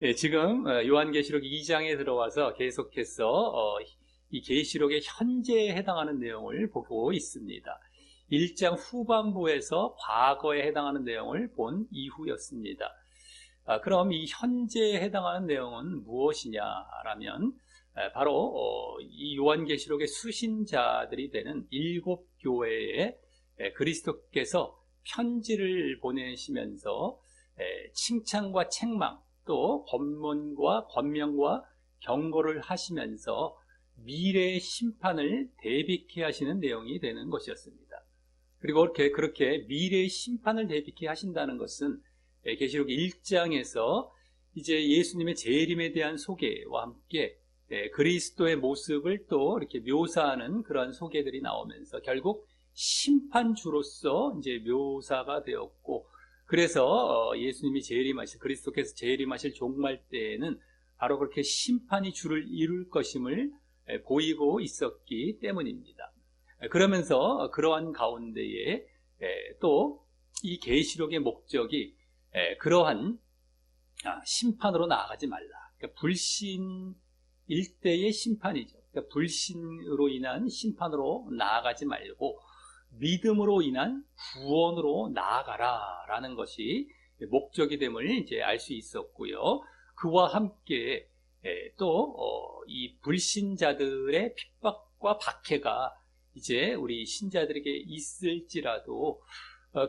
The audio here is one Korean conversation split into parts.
예, 지금 요한계시록 2장에 들어와서 계속해서 이 계시록의 현재에 해당하는 내용을 보고 있습니다. 1장 후반부에서 과거에 해당하는 내용을 본 이후였습니다. 그럼 이 현재에 해당하는 내용은 무엇이냐라면 바로 이 요한계시록의 수신자들이 되는 7교회에 그리스도께서 편지를 보내시면서 칭찬과 책망 또 권면과 경고를 하시면서 미래의 심판을 대비케 하시는 내용이 되는 것이었습니다. 그리고 그렇게 미래의 심판을 대비케 하신다는 것은 계시록 1장에서 이제 예수님의 재림에 대한 소개와 함께 그리스도의 모습을 또 이렇게 묘사하는 그러한 소개들이 나오면서 결국 심판주로서 이제 묘사가 되었고, 그래서 예수님이 그리스도께서 재림하실 종말 때에는 바로 그렇게 심판이 주를 이룰 것임을 보이고 있었기 때문입니다. 그러면서 그러한 가운데에 또 이 계시록의 목적이 그러한 심판으로 나아가지 말라. 그러니까 불신일 때의 심판이죠. 그러니까 불신으로 인한 심판으로 나아가지 말고 믿음으로 인한 구원으로 나아가라라는 것이 목적이 됨을 이제 알 수 있었고요. 그와 함께 또 이 불신자들의 핍박과 박해가 이제 우리 신자들에게 있을지라도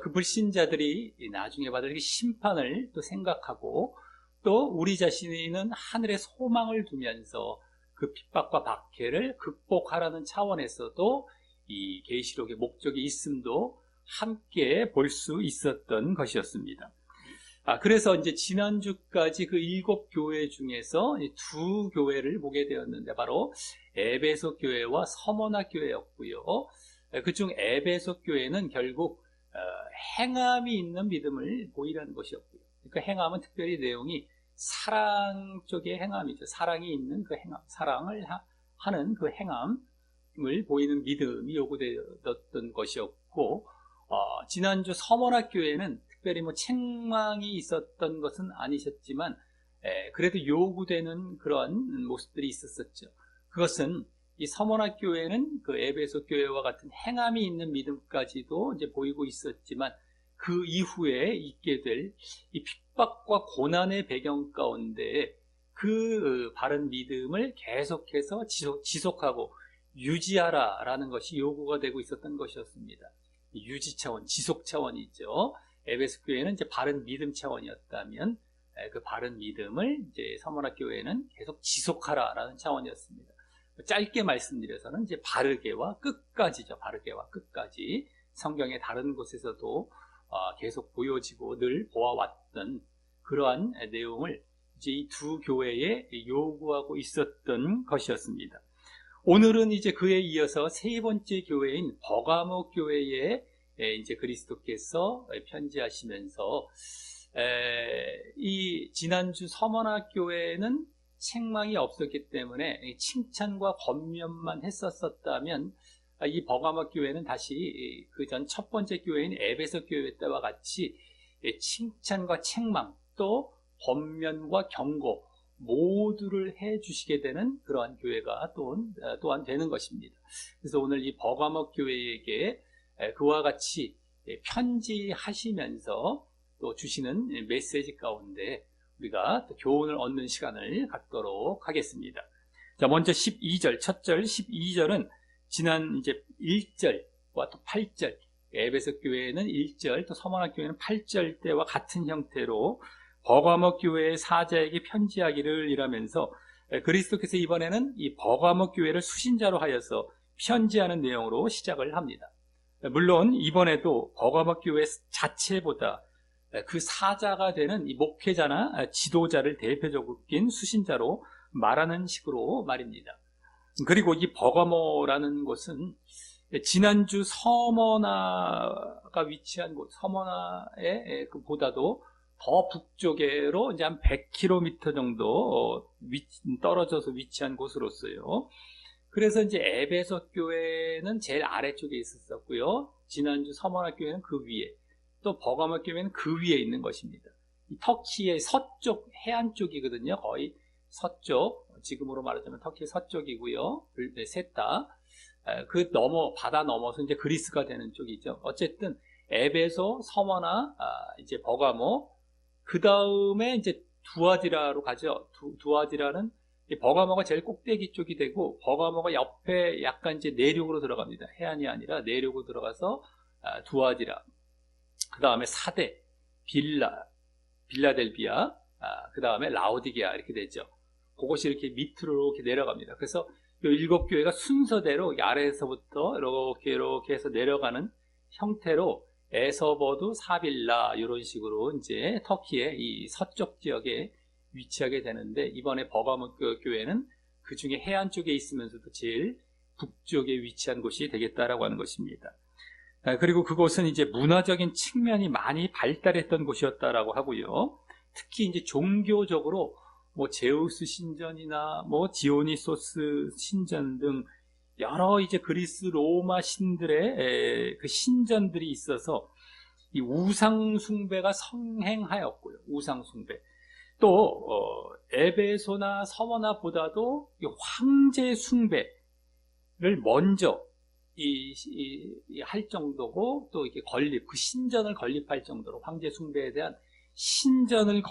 그 불신자들이 나중에 받을 심판을 또 생각하고 또 우리 자신은 하늘의 소망을 두면서 그 핍박과 박해를 극복하라는 차원에서도 이 계시록의 목적이 있음도 함께 볼 수 있었던 것이었습니다. 그래서 이제 지난주까지 그 7교회 중에서 두 교회를 보게 되었는데 바로 에베소 교회와 서머나 교회였고요. 그중 에베소 교회는 결국 행함이 있는 믿음을 보이라는 것이었고요. 그 행함은 특별히 내용이 사랑 쪽의 행함이죠. 사랑이 있는 그 행함, 사랑을 하는 그 행함을 보이는 믿음이 요구되었던 것이었고, 지난주 서머나 교회는 특별히 책망이 있었던 것은 아니셨지만 그래도 요구되는 그런 모습들이 있었었죠. 그것은 이 서머나 교회는 그 에베소 교회와 같은 행함이 있는 믿음까지도 이제 보이고 있었지만 그 이후에 있게 될 이 핍박과 고난의 배경 가운데 그 바른 믿음을 계속해서 지속하고 유지하라라는 것이 요구가 되고 있었던 것이었습니다. 유지 차원, 지속 차원이죠. 에베소 교회는 이제 바른 믿음 차원이었다면 그 바른 믿음을 이제 서머나 교회는 계속 지속하라라는 차원이었습니다. 짧게 말씀드려서는 이제 바르게와 끝까지죠. 바르게와 끝까지 성경의 다른 곳에서도 계속 보여지고 늘 보아왔던 그러한 내용을 이제 이 두 교회에 요구하고 있었던 것이었습니다. 오늘은 이제 그에 이어서 세 번째 교회인 버가모 교회에 이제 그리스도께서 편지하시면서 이 지난주 서머나 교회는 책망이 없었기 때문에 칭찬과 권면만 했었다면 이 버가모 교회는 다시 그 전 첫 번째 교회인 에베소 교회 때와 같이 칭찬과 책망 또 권면과 경고 모두를 해주시게 되는 그러한 교회가 또한 되는 것입니다. 그래서 오늘 이 버가모 교회에게 그와 같이 편지하시면서 또 주시는 메시지 가운데 우리가 또 교훈을 얻는 시간을 갖도록 하겠습니다. 자, 먼저 12절, 첫 절 12절은 지난 이제 1절과 또 8절, 에베소 교회는 1절, 또 서머나 교회는 8절 때와 같은 형태로 버가모 교회의 사자에게 편지하기를 이라면서 그리스도께서 이번에는 이 버가모 교회를 수신자로 하여서 편지하는 내용으로 시작을 합니다. 물론 이번에도 버가모 교회 자체보다 그 사자가 되는 이 목회자나 지도자를 대표적으로 낀 수신자로 말하는 식으로 말입니다. 그리고 이 버가모라는 곳은 지난주 서머나가 위치한 곳, 서머나의 보다도 더 북쪽으로 이제 한 100km 정도 떨어져서 위치한 곳으로서요. 그래서 이제 에베소 교회는 제일 아래쪽에 있었고요. 지난주 서머나 교회는 그 위에, 또 버가모 교회는 그 위에 있는 것입니다. 이 터키의 서쪽 해안 쪽이거든요. 거의 서쪽, 지금으로 말하자면 터키 서쪽이고요. 셋 다. 그 바다 넘어서 이제 그리스가 되는 쪽이죠. 어쨌든 에베소, 서머나, 이제 버가모, 그 다음에 이제 두아디라로 가죠. 두아디라는 버가모가 제일 꼭대기 쪽이 되고, 버가모가 옆에 약간 이제 내륙으로 들어갑니다. 해안이 아니라 내륙으로 들어가서 두아디라, 그 다음에 사대, 빌라델비아, 그 다음에 라오디게아 이렇게 되죠. 그것이 이렇게 밑으로 이렇게 내려갑니다. 그래서 이 7교회가 순서대로 아래에서부터 이렇게 해서 내려가는 형태로 에서버두, 사빌라 이런 식으로 이제 터키의 이 서쪽 지역에 위치하게 되는데, 이번에 버가모 교회는 그 중에 해안 쪽에 있으면서도 제일 북쪽에 위치한 곳이 되겠다라고 하는 것입니다. 그리고 그곳은 이제 문화적인 측면이 많이 발달했던 곳이었다라고 하고요. 특히 이제 종교적으로 뭐 제우스 신전이나 뭐 디오니소스 신전 등 여러 이제 그리스 로마 신들의 그 신전들이 있어서 이 우상 숭배가 성행하였고요. 우상 숭배. 또 에베소나 서머나 보다도 이 황제 숭배를 먼저 할 정도고, 또 이렇게 그 신전을 건립할 정도로, 황제 숭배에 대한 신전을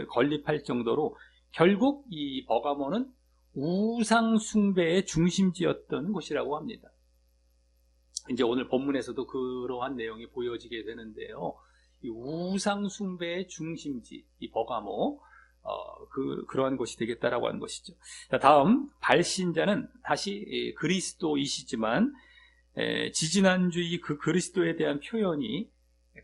건립할 정도로 결국 이 버가모는 우상 숭배의 중심지였던 곳이라고 합니다. 이제 오늘 본문에서도 그러한 내용이 보여지게 되는데요. 이 우상 숭배의 중심지, 이 버가모, 그러한 곳이 되겠다라고 하는 것이죠. 자, 다음 발신자는 다시 그리스도이시지만, 지지난주 그 그리스도에 대한 표현이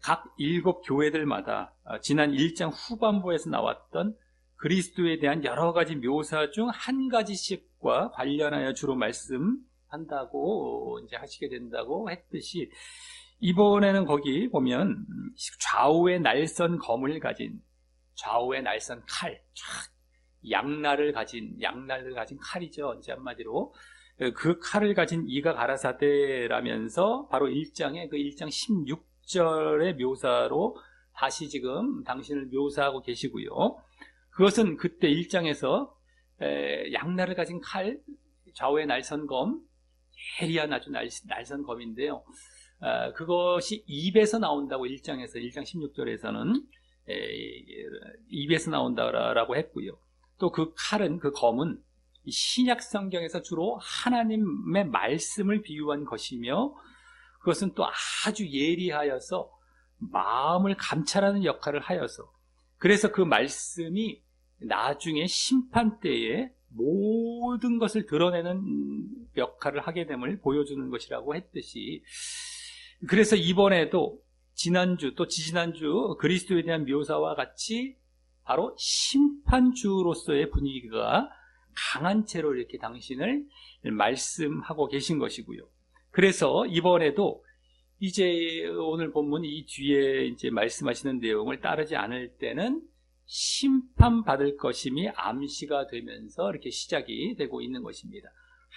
각 7교회들마다 지난 1장 후반부에서 나왔던 그리스도에 대한 여러 가지 묘사 중 한 가지씩과 관련하여 주로 말씀한다고 이제 하시게 된다고 했듯이, 이번에는 거기 보면 좌우에 날선 검을 가진, 좌우에 날선 칼, 양날을 가진 칼이죠. 이제 한마디로 그 칼을 가진 이가 가라사대라면서 바로 1장의 그 1장 16절의 묘사로 다시 지금 당신을 묘사하고 계시고요. 그것은 그때 1장에서 양날을 가진 칼, 좌우에 날선 검, 예리한 아주 날선 검인데요. 그것이 입에서 나온다고 1장 16절에서는 입에서 나온다라고 했고요. 또 그 칼은, 그 검은 신약 성경에서 주로 하나님의 말씀을 비유한 것이며, 그것은 또 아주 예리하여서 마음을 감찰하는 역할을 하여서, 그래서 그 말씀이 나중에 심판 때에 모든 것을 드러내는 역할을 하게 됨을 보여주는 것이라고 했듯이, 그래서 이번에도 지난주 또 지지난주 그리스도에 대한 묘사와 같이 바로 심판주로서의 분위기가 강한 채로 이렇게 당신을 말씀하고 계신 것이고요. 그래서 이번에도 이제 오늘 본문 이 뒤에 이제 말씀하시는 내용을 따르지 않을 때는 심판받을 것임이 암시가 되면서 이렇게 시작이 되고 있는 것입니다.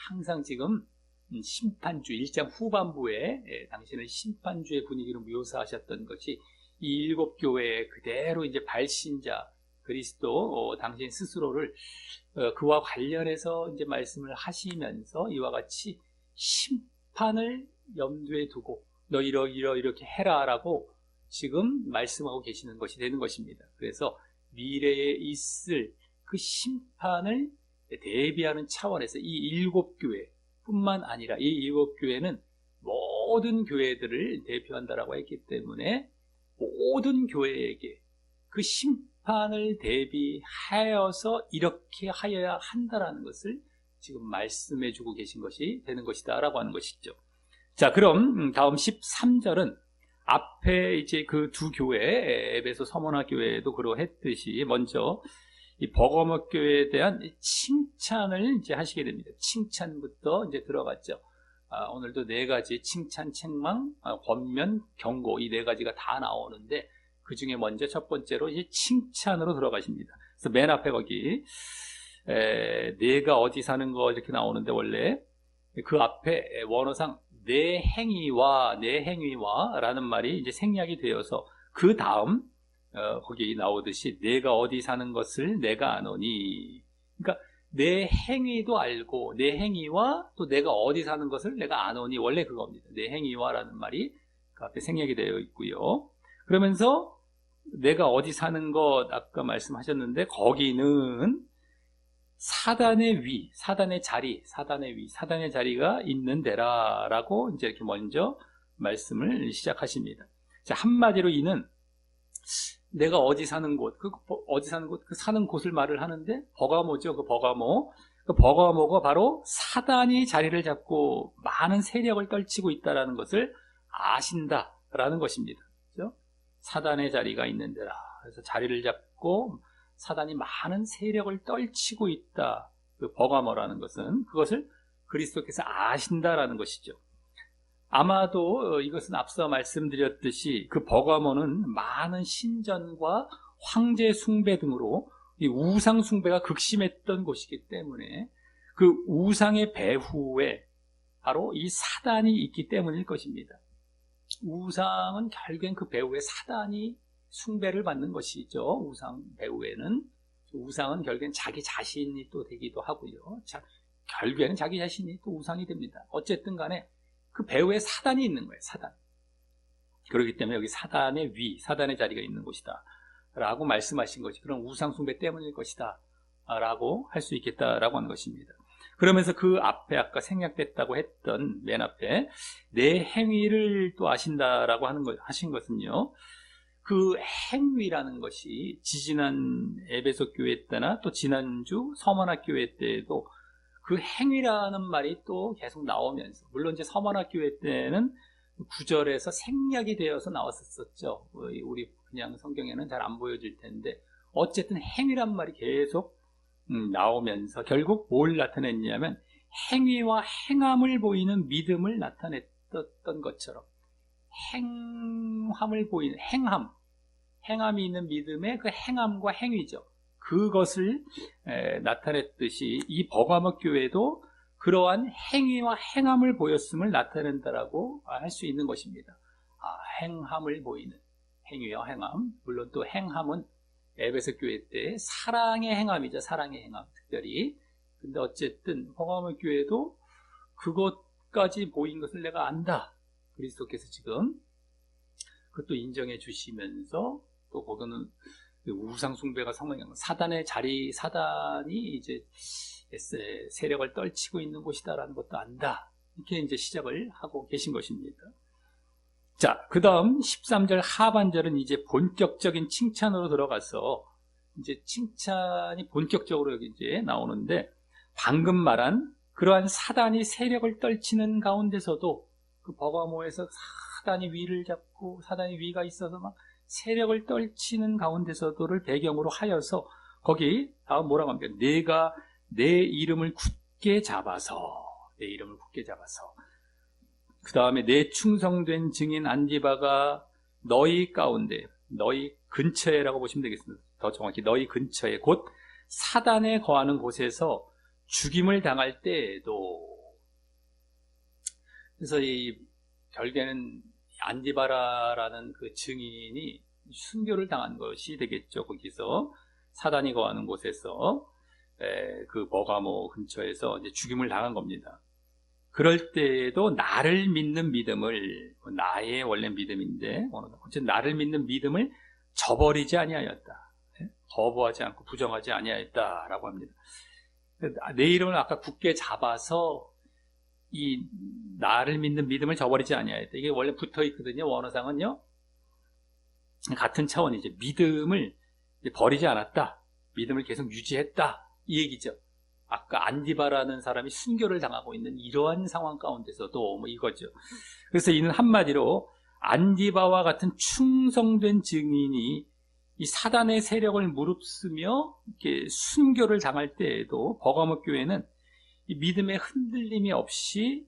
항상 지금 심판주 1장 후반부에 당신을 심판주의 분위기로 묘사하셨던 것이 이 7교회의 그대로 이제 발신자 그리스도 당신 스스로를 그와 관련해서 이제 말씀을 하시면서 이와 같이 심판을 염두에 두고 너 이렇게 해라라고 지금 말씀하고 계시는 것이 되는 것입니다. 그래서 미래에 있을 그 심판을 대비하는 차원에서 이 7교회 뿐만 아니라 이 7교회는 모든 교회들을 대표한다라고 했기 때문에 모든 교회에게 그 심판을 대비하여서 이렇게 하여야 한다라는 것을 지금 말씀해주고 계신 것이 되는 것이다라고 하는 것이죠. 자, 그럼 다음 13절은 앞에 이제 그 두 교회, 에베소 서머나 교회도 그러했듯이 먼저 이 버가모 교회에 대한 칭찬을 이제 하시게 됩니다. 칭찬부터 이제 들어갔죠. 오늘도 4가지 칭찬, 책망, 권면, 경고 이 4가지가 다 나오는데 그 중에 먼저 첫 번째로 이제 칭찬으로 들어가십니다. 그래서 맨 앞에 거기 내가 어디 사는 거 이렇게 나오는데 원래 그 앞에 원어상 내 행위와 라는 말이 이제 생략이 되어서 그 다음 거기 나오듯이 내가 어디 사는 것을 내가 아노니. 그러니까 내 행위도 알고 내 행위와 또 내가 어디 사는 것을 내가 아노니, 원래 그겁니다. 내 행위와라는 말이 그 앞에 생략이 되어 있고요. 그러면서 내가 어디 사는 것 아까 말씀하셨는데 거기는 사단의 위, 사단의 자리, 사단의 위, 사단의 자리가 있는 데라라고 이제 이렇게 먼저 말씀을 시작하십니다. 자, 한마디로 이는 내가 어디 사는 곳, 어디 사는 곳, 그 사는 곳을 말을 하는데 버가모죠. 그 버가모. 그 버가모가 바로 사단이 자리를 잡고 많은 세력을 떨치고 있다라는 것을 아신다라는 것입니다. 그렇죠? 사단의 자리가 있는 데라. 그래서 자리를 잡고 사단이 많은 세력을 떨치고 있다. 그 버가모라는 것은 그것을 그리스도께서 아신다라는 것이죠. 아마도 이것은 앞서 말씀드렸듯이 그 버가모는 많은 신전과 황제 숭배 등으로 이 우상 숭배가 극심했던 곳이기 때문에 그 우상의 배후에 바로 이 사단이 있기 때문일 것입니다. 우상은 결국엔 그 배후에 사단이 숭배를 받는 것이죠. 우상 배후에는. 우상은 결국엔 자기 자신이 또 되기도 하고요. 결국에는 자기 자신이 또 우상이 됩니다. 어쨌든 간에 그 배후에 사단이 있는 거예요. 사단. 그렇기 때문에 여기 사단의 위, 사단의 자리가 있는 곳이다 라고 말씀하신 것이 그런 우상 숭배 때문일 것이다 라고 할 수 있겠다라고 하는 것입니다. 그러면서 그 앞에 아까 생략됐다고 했던 맨 앞에 내 행위를 또 아신다라고 하신 것은요, 그 행위라는 것이 지지난 에베소 교회 때나 또 지난주 서머나 교회 때에도 그 행위라는 말이 또 계속 나오면서, 물론 이제 서머나 교회 때는 구절에서 생략이 되어서 나왔었죠. 우리 그냥 성경에는 잘 안 보여질 텐데 어쨌든 행위란 말이 계속 나오면서 결국 뭘 나타냈냐면 행위와 행함을 보이는 믿음을 나타냈던 것처럼 행함을 보이는 행함이 있는 믿음의 그 행함과 행위죠. 그것을 나타냈듯이 이 버가모 교회도 그러한 행위와 행함을 보였음을 나타낸다라고 할 수 있는 것입니다. 행함을 보이는 행위와 행함, 물론 또 행함은 에베소 교회 때 사랑의 행함이죠. 사랑의 행함 특별히. 근데 어쨌든 버가모 교회도 그것까지 보인 것을 내가 안다. 그리스도께서 지금 그것도 인정해 주시면서 또 거기는 우상 숭배가 성행한 사단의 자리, 사단이 이제 세력을 떨치고 있는 곳이다라는 것도 안다. 이렇게 이제 시작을 하고 계신 것입니다. 자, 그 다음 13절 하반절은 이제 본격적인 칭찬으로 들어가서 이제 칭찬이 본격적으로 여기 이제 나오는데 방금 말한 그러한 사단이 세력을 떨치는 가운데서도 그 버가모에서 사단이 위를 잡고 사단이 위가 있어서 막 세력을 떨치는 가운데서도를 배경으로 하여서 거기 다음 뭐라고 합니까? 내가 내 이름을 굳게 잡아서 그 다음에 내 충성된 증인 안디바가 너희 가운데 너희 근처에라고 보시면 되겠습니다. 더 정확히 너희 근처에 곧 사단에 거하는 곳에서 죽임을 당할 때에도 그래서 이 결국에는 안디바라라는 그 증인이 순교를 당한 것이 되겠죠. 거기서 사단이 거하는 곳에서 그 버가모 근처에서 이제 죽임을 당한 겁니다. 그럴 때에도 나를 믿는 믿음을, 나의 원래 믿음인데 어쨌든 나를 믿는 믿음을 저버리지 아니하였다. 거부하지 않고 부정하지 아니하였다라고 합니다. 내 이름을 아까 굳게 잡아서 이 나를 믿는 믿음을 저버리지 아니하였다. 이게 원래 붙어 있거든요. 원어상은요. 같은 차원이죠. 믿음을 버리지 않았다. 믿음을 계속 유지했다. 이 얘기죠. 아까 안디바라는 사람이 순교를 당하고 있는 이러한 상황 가운데서도 뭐 이거죠. 그래서 이는 한마디로 안디바와 같은 충성된 증인이 이 사단의 세력을 무릅쓰며 이렇게 순교를 당할 때에도 버가모 교회는 이 믿음의 흔들림이 없이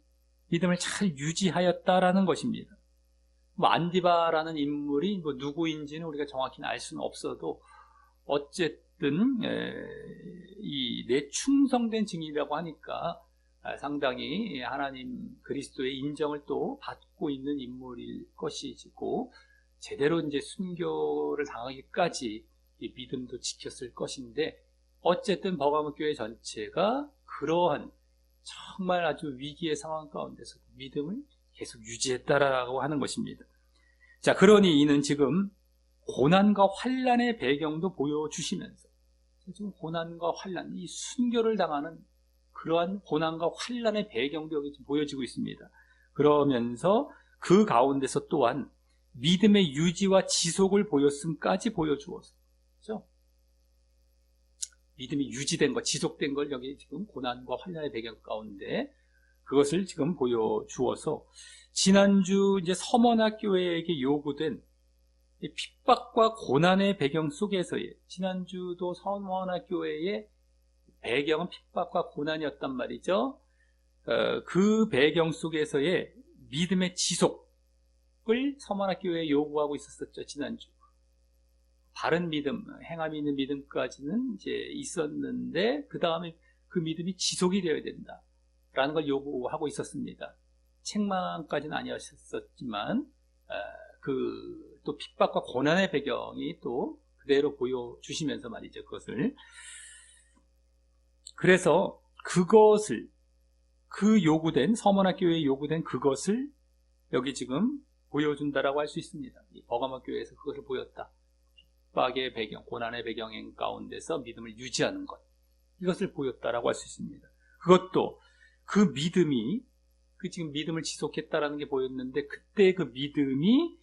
믿음을 잘 유지하였다라는 것입니다. 뭐 안디바라는 인물이 뭐 누구인지는 우리가 정확히는 알 수는 없어도 어쨌든 이 내 충성된 증인이라고 하니까 상당히 하나님 그리스도의 인정을 또 받고 있는 인물일 것이고 제대로 이제 순교를 당하기까지 이 믿음도 지켰을 것인데, 어쨌든 버가모 교회 전체가 그러한 정말 아주 위기의 상황 가운데서 믿음을 계속 유지했다라고 하는 것입니다. 자, 그러니 이는 지금 고난과 환난의 배경도 보여주시면서, 지금 고난과 환난, 이 순교를 당하는 그러한 고난과 환난의 배경도 여기 보여지고 있습니다. 그러면서 그 가운데서 또한 믿음의 유지와 지속을 보였음까지 보여주어서, 그렇죠? 믿음이 유지된 것, 지속된 걸 여기 지금 고난과 환난의 배경 가운데 그것을 지금 보여주어서, 지난주 이제 서머나 교회에게 요구된 핍박과 고난의 배경 속에서의, 지난주도 서머나 교회의 배경은 핍박과 고난이었단 말이죠. 그 배경 속에서의 믿음의 지속을 서머나 교회에 요구하고 있었죠, 지난주. 바른 믿음, 행함이 있는 믿음까지는 이제 있었는데, 그 다음에 그 믿음이 지속이 되어야 된다라는 걸 요구하고 있었습니다. 책망까지는 아니었었지만, 또 핍박과 고난의 배경이 또 그대로 보여주시면서 말이죠, 그것을. 그래서 그것을, 그 요구된, 서머나 교회에 요구된 그것을 여기 지금 보여준다라고 할 수 있습니다. 이 버가모 교회에서 그것을 보였다. 핍박의 배경, 고난의 배경 가운데서 믿음을 유지하는 것, 이것을 보였다라고 할 수 있습니다. 그것도 그 믿음이, 그 지금 믿음을 지속했다라는 게 보였는데, 그때 그 믿음이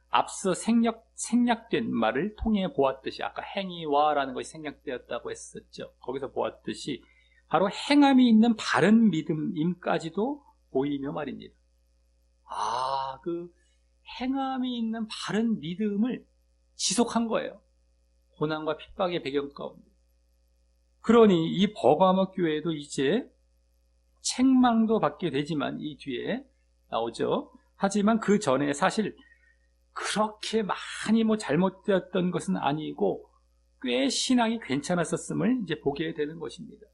앞서 생략된 말을 통해 보았듯이, 아까 행위와라는 것이 생략되었다고 했었죠. 거기서 보았듯이 바로 행함이 있는 바른 믿음임까지도 보이며 말입니다. 그 행함이 있는 바른 믿음을 지속한 거예요. 고난과 핍박의 배경 가운데. 그러니 이 버가모 교회도 이제 책망도 받게 되지만, 이 뒤에 나오죠. 하지만 그 전에 사실 그렇게 많이 잘못되었던 것은 아니고 꽤 신앙이 괜찮았었음을 이제 보게 되는 것입니다.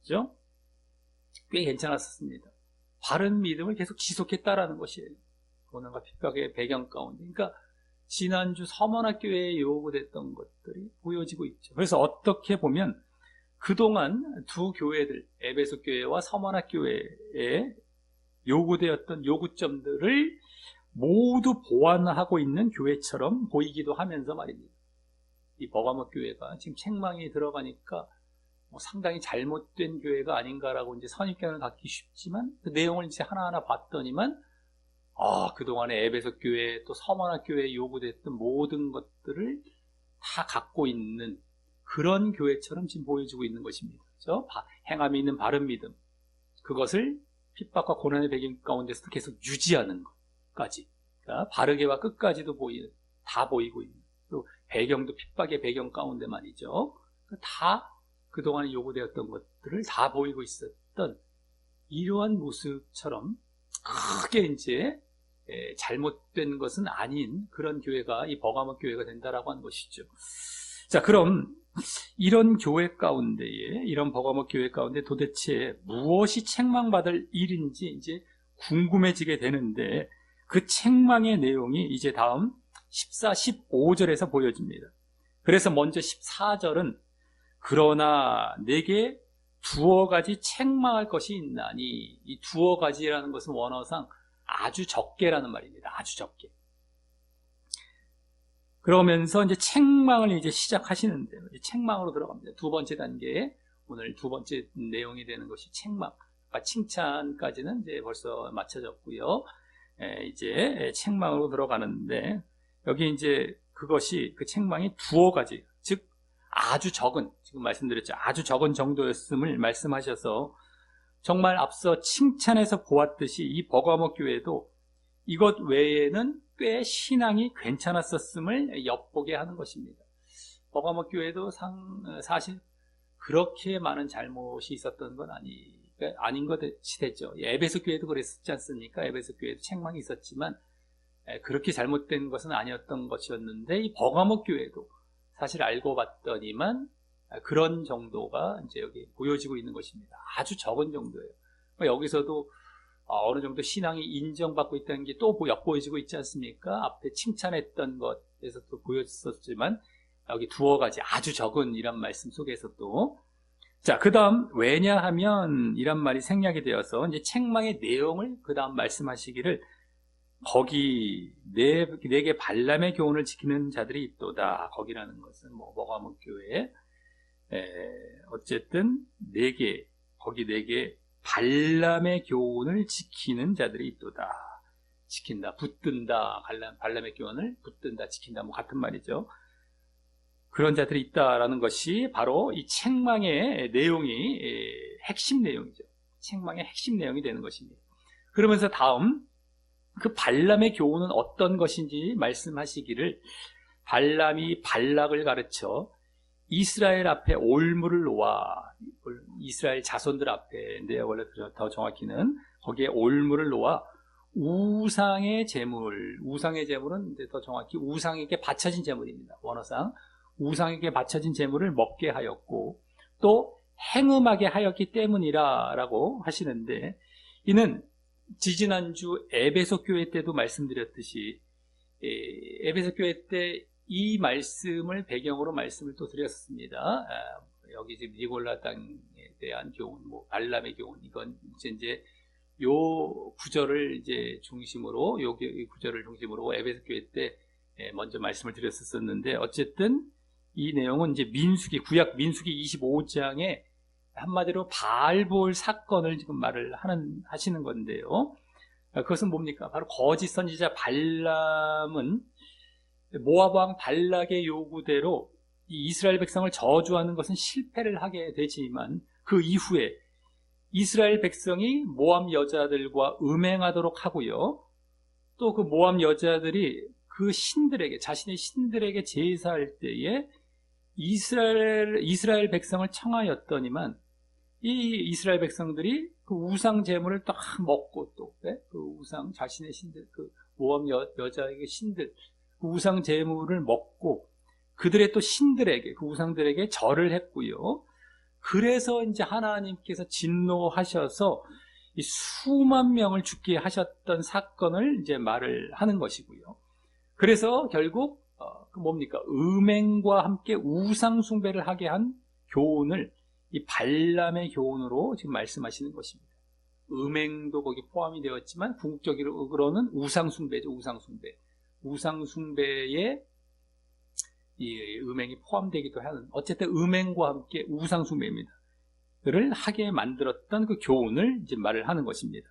그죠? 꽤 괜찮았었습니다. 바른 믿음을 계속 지속했다라는 것이에요. 고난과 핍박의 배경 가운데. 그러니까 지난주 서머나 교회에 요구됐던 것들이 보여지고 있죠. 그래서 어떻게 보면 그동안 두 교회들, 에베소 교회와 서머나 교회에 요구되었던 요구점들을 모두 보완하고 있는 교회처럼 보이기도 하면서 말입니다. 이 버가모 교회가 지금 책망이 들어가니까 상당히 잘못된 교회가 아닌가라고 이제 선입견을 갖기 쉽지만, 그 내용을 이제 하나하나 봤더니만, 그동안에 에베소 교회, 또 서머나 교회에 요구됐던 모든 것들을 다 갖고 있는 그런 교회처럼 지금 보여주고 있는 것입니다. 그렇죠? 행함이 있는 바른 믿음, 그것을 핍박과 고난의 배경 가운데서도 계속 유지하는 것까지, 그러니까 바르게와 끝까지도 다 보이고 있는, 또 배경도 핍박의 배경 가운데 말이죠. 다 그동안 요구되었던 것들을 다 보이고 있었던 이러한 모습처럼 크게 이제 잘못된 것은 아닌 그런 교회가 이 버가모 교회가 된다라고 하는 것이죠. 자, 그럼 이런 교회 가운데에, 이런 버가모 교회 가운데 도대체 무엇이 책망받을 일인지 이제 궁금해지게 되는데, 그 책망의 내용이 이제 다음 14, 15절에서 보여집니다. 그래서 먼저 14절은 그러나 내게 두어 가지 책망할 것이 있나니, 이 두어 가지라는 것은 원어상 아주 적게라는 말입니다. 아주 적게. 그러면서 이제 책망을 이제 시작하시는데요. 책망으로 들어갑니다. 두 번째 단계, 오늘 두 번째 내용이 되는 것이 책망. 칭찬까지는 이제 벌써 마쳐졌고요. 이제 책망으로 들어가는데, 여기 이제 그것이, 그 책망이 두어 가지, 즉 아주 적은, 지금 말씀드렸죠, 아주 적은 정도였음을 말씀하셔서, 정말 앞서 칭찬해서 보았듯이 이 버가모 교회도 이것 외에는 꽤 신앙이 괜찮았었음을 엿보게 하는 것입니다. 버가모 교회도 사실 그렇게 많은 잘못이 있었던 건 아닌 것이 됐죠. 에베소 교회도 그랬지 않습니까? 에베소 교회도 책망이 있었지만 그렇게 잘못된 것은 아니었던 것이었는데, 이 버가모 교회도 사실 알고 봤더니만 그런 정도가 이제 여기 보여지고 있는 것입니다. 아주 적은 정도예요. 여기서도 어느 정도 신앙이 인정받고 있다는 게 또 엿보여지고 있지 않습니까? 앞에 칭찬했던 것에서도 보였었지만 여기 두어 가지 아주 적은 이란 말씀 속에서도 자, 그 다음 왜냐하면 이란 말이 생략이 되어서 이제 책망의 내용을 그 다음 말씀하시기를 거기 내게 발람의 교훈을 지키는 자들이 있도다. 거기라는 것은 버가모 교회 어쨌든 거기 내게 발람의 교훈을 지키는 자들이 있도다. 지킨다, 붙든다. 발람의 교훈을 붙든다, 지킨다. 같은 말이죠. 그런 자들이 있다라는 것이 바로 이 책망의 내용이 핵심 내용이죠. 책망의 핵심 내용이 되는 것입니다. 그러면서 다음 그 발람의 교훈은 어떤 것인지 말씀하시기를 발람이 발락을 가르쳐 이스라엘 앞에 올무를 놓아 이스라엘 자손들 앞에 원래 더 정확히는 거기에 올무를 놓아 우상의 제물은 이제 더 정확히 우상에게 바쳐진 제물입니다. 원어상 우상에게 바쳐진 제물을 먹게 하였고 또 행음하게 하였기 때문이라라고 하시는데 이는 지지난주 에베소 교회 때도 말씀드렸듯이 에베소 교회 때 이 말씀을 배경으로 말씀을 또 드렸습니다. 여기 지금 니골라 땅에 대한 교훈, 발람의 교훈 이건 이제 요 구절을 이제 중심으로 이 구절을 중심으로 에베소 교회 때 먼저 말씀을 드렸었는데 어쨌든 이 내용은 이제 구약 민수기 25장에 한마디로 바알볼 사건을 지금 하시는 건데요. 그것은 뭡니까? 바로 거짓 선지자 발람은 모압 왕 발락의 요구대로 이 이스라엘 백성을 저주하는 것은 실패를 하게 되지만 그 이후에 이스라엘 백성이 모압 여자들과 음행하도록 하고요. 또 그 모압 여자들이 그 자신의 신들에게 제사할 때에 이스라엘 백성을 청하였더니만 이 이스라엘 백성들이 그 우상 제물을 딱 먹고 또 그 우상 자신의 신들 그 모압 여자에게 신들 그 우상 제물을 먹고 그들의 또 신들에게 그 우상들에게 절을 했고요. 그래서 이제 하나님께서 진노하셔서 이 수만 명을 죽게 하셨던 사건을 이제 말을 하는 것이고요. 그래서 결국 뭡니까? 음행과 함께 우상 숭배를 하게 한 교훈을 이 발람의 교훈으로 지금 말씀하시는 것입니다. 음행도 거기 포함이 되었지만 궁극적으로는 우상 숭배죠. 우상 숭배에 이 음행이 포함되기도 하는 어쨌든 음행과 함께 우상 숭배를 하게 만들었던 그 교훈을 이제 말을 하는 것입니다.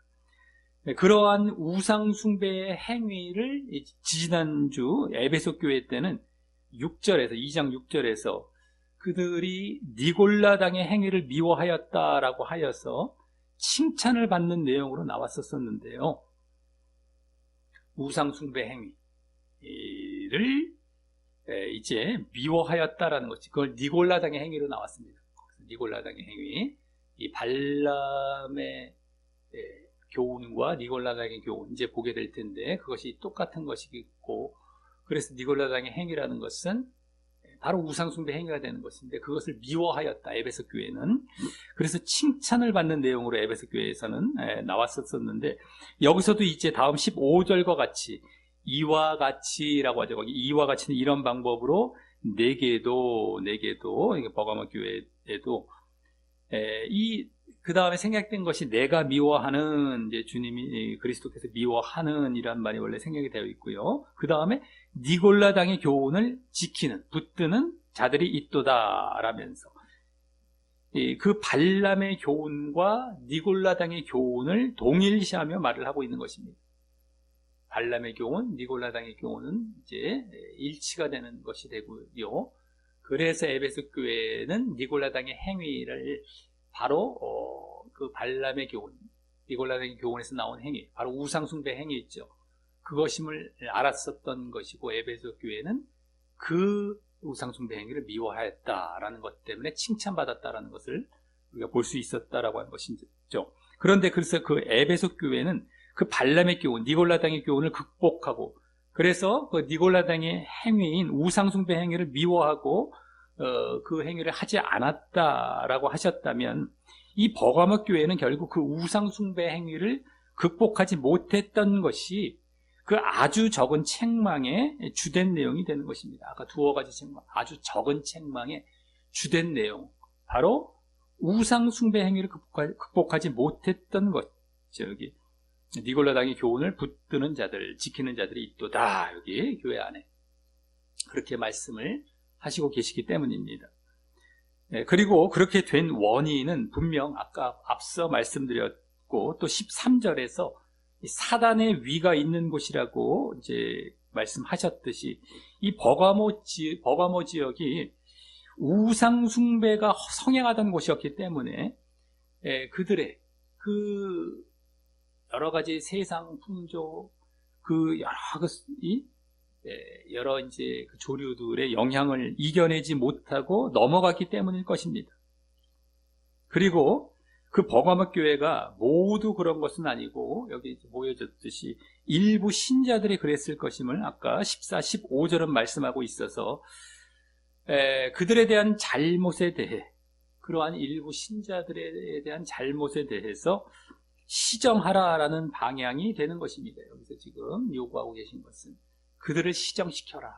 그러한 우상 숭배의 행위를 지난주 에베소 교회 때는 2장 6절에서 그들이 니골라당의 행위를 미워하였다라고 하여서 칭찬을 받는 내용으로 나왔었는데요. 우상 숭배 행위를 이제 미워하였다라는 것이 그걸 니골라당의 행위로 나왔습니다. 니골라당의 행위, 이 발람의 교훈과 니골라당의 교훈 이제 보게 될 텐데 그것이 똑같은 것이고 그래서 니골라당의 행위라는 것은 바로 우상숭배 행위가 되는 것인데 그것을 미워하였다 에베소 교회는. 그래서 칭찬을 받는 내용으로 에베소 교회에서는 나왔었는데 여기서도 이제 다음 15절과 같이 이와 같이라고 하죠. 거기 이와 같이는 이런 방법으로 내게도 버가모 교회에도 그 다음에 생략된 것이 내가 미워하는 이제 주님이 그리스도께서 미워하는 이란 말이 원래 생략이 되어 있고요. 그 다음에 니골라당의 교훈을 지키는 붙드는 자들이 있도다라면서 그 발람의 교훈과 니골라당의 교훈을 동일시하며 말을 하고 있는 것입니다. 발람의 교훈, 니골라당의 교훈은 이제 일치가 되는 것이 되고요. 그래서 에베소 교회는 니골라당의 행위를 바로 그 발람의 교훈, 니골라당의 교훈에서 나온 행위, 바로 우상숭배 행위였죠. 그것임을 알았었던 것이고 에베소 교회는 그 우상숭배 행위를 미워하였다라는 것 때문에 칭찬받았다라는 것을 우리가 볼 수 있었다라고 하는 것이죠. 그런데 그래서 그 에베소 교회는 그 발람의 교훈, 니골라당의 교훈을 극복하고 그래서 그 니골라당의 행위인 우상숭배 행위를 미워하고 그 행위를 하지 않았다라고 하셨다면 이 버가모 교회는 결국 그 우상숭배 행위를 극복하지 못했던 것이 그 아주 적은 책망의 주된 내용이 되는 것입니다. 아까 두어 가지 책망, 아주 적은 책망의 주된 내용, 바로 우상 숭배 행위를 극복하지 못했던 것. 여기 니골라당의 교훈을 붙드는 자들, 지키는 자들이 있도다. 여기 교회 안에 그렇게 말씀을 하시고 계시기 때문입니다. 그리고 그렇게 된 원인은 분명 아까 앞서 말씀드렸고 또 13절에서 사단의 위가 있는 곳이라고 이제 말씀하셨듯이 이 버가모 지역이 우상 숭배가 성행하던 곳이었기 때문에 그들의 그 여러 가지 세상 풍조, 그 여러 이제 그 조류들의 영향을 이겨내지 못하고 넘어갔기 때문일 것입니다. 그리고 그 버가모 교회가 모두 그런 것은 아니고 여기 보여졌듯이 일부 신자들이 그랬을 것임을 아까 14, 15절은 말씀하고 있어서 그들에 대한 잘못에 대해, 그러한 일부 신자들에 대한 잘못에 대해서 시정하라라는 방향이 되는 것입니다. 여기서 지금 요구하고 계신 것은 그들을 시정시켜라.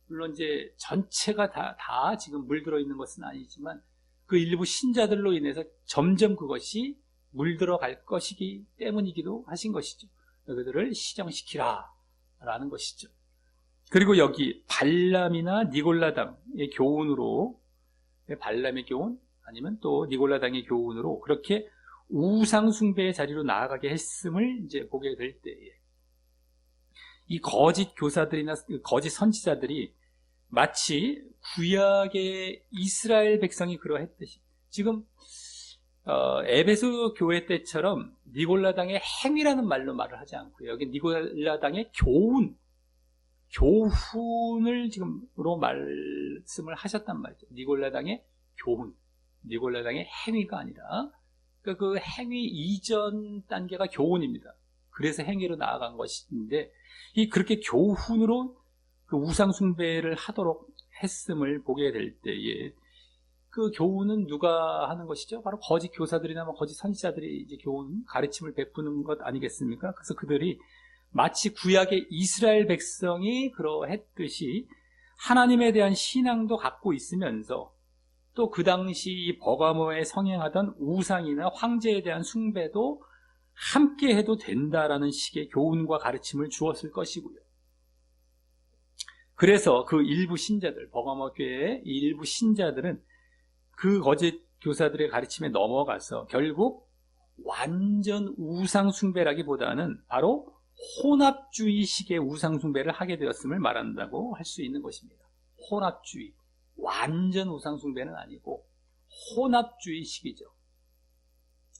물론 이제 전체가 다 지금 물들어 있는 것은 아니지만 그 일부 신자들로 인해서 점점 그것이 물들어 갈 것이기 때문이기도 하신 것이죠. 그들을 시정시키라 라는 것이죠. 그리고 여기 발람이나 니골라당의 교훈으로, 발람의 교훈 아니면 또 니골라당의 교훈으로 그렇게 우상 숭배의 자리로 나아가게 했음을 이제 보게 될 때에 이 거짓 교사들이나 거짓 선지자들이 마치 구약의 이스라엘 백성이 그러했듯이 지금 에베소 교회 때처럼 니골라당의 행위라는 말로 말을 하지 않고요. 여기 니골라당의 교훈을 지금으로 말씀을 하셨단 말이죠. 니골라당의 교훈, 니골라당의 행위가 아니라 그러니까 그 행위 이전 단계가 교훈입니다. 그래서 행위로 나아간 것인데 그렇게 교훈으로 그 우상 숭배를 하도록 했음을 보게 될 때에 그 교훈은 누가 하는 것이죠? 바로 거짓 교사들이나 거짓 선지자들이 이제 교훈, 가르침을 베푸는 것 아니겠습니까? 그래서 그들이 마치 구약의 이스라엘 백성이 그러했듯이 하나님에 대한 신앙도 갖고 있으면서 또 그 당시 이 버가모에 성행하던 우상이나 황제에 대한 숭배도 함께 해도 된다라는 식의 교훈과 가르침을 주었을 것이고요. 그래서 그 일부 신자들, 버가모 교회의 일부 신자들은 그 거짓 교사들의 가르침에 넘어가서 결국 완전 우상 숭배라기보다는 바로 혼합주의식의 우상 숭배를 하게 되었음을 말한다고 할 수 있는 것입니다. 혼합주의, 완전 우상 숭배는 아니고 혼합주의식이죠.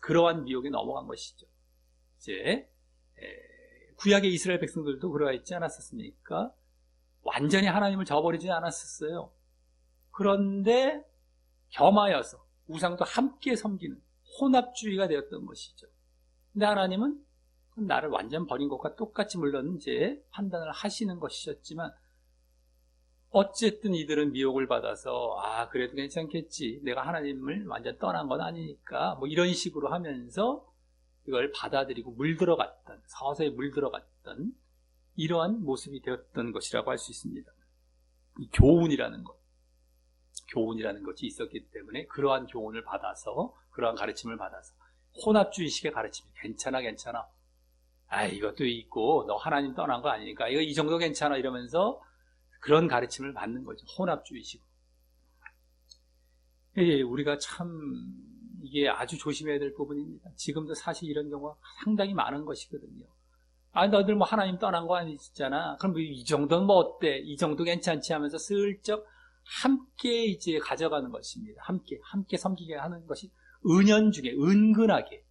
그러한 미혹에 넘어간 것이죠. 이제 구약의 이스라엘 백성들도 그러했지 않았었습니까? 완전히 하나님을 저버리지 않았었어요. 그런데 겸하여서 우상도 함께 섬기는 혼합주의가 되었던 것이죠. 근데 하나님은 나를 완전 버린 것과 똑같이 물론 이제 판단을 하시는 것이었지만 어쨌든 이들은 미혹을 받아서 그래도 괜찮겠지, 내가 하나님을 완전 떠난 건 아니니까 뭐 이런 식으로 하면서 이걸 받아들이고 물들어갔던, 서서히 물들어갔던 이러한 모습이 되었던 것이라고 할 수 있습니다. 이 교훈이라는 것이 있었기 때문에 그러한 교훈을 받아서, 그러한 가르침을 받아서 혼합주의식의 가르침이 괜찮아 이것도 있고 너 하나님 떠난 거 아니니까 이거 이 정도 괜찮아 이러면서 그런 가르침을 받는 거죠. 혼합주의식으로. 우리가 참 이게 아주 조심해야 될 부분입니다. 지금도 사실 이런 경우가 상당히 많은 것이거든요. 너희들 뭐 하나님 떠난 거 아니잖아. 그럼 뭐 이 정도는 뭐 어때? 이 정도 괜찮지 하면서 슬쩍 함께 이제 가져가는 것입니다. 함께 섬기게 하는 것이 은연중에, 은근하게,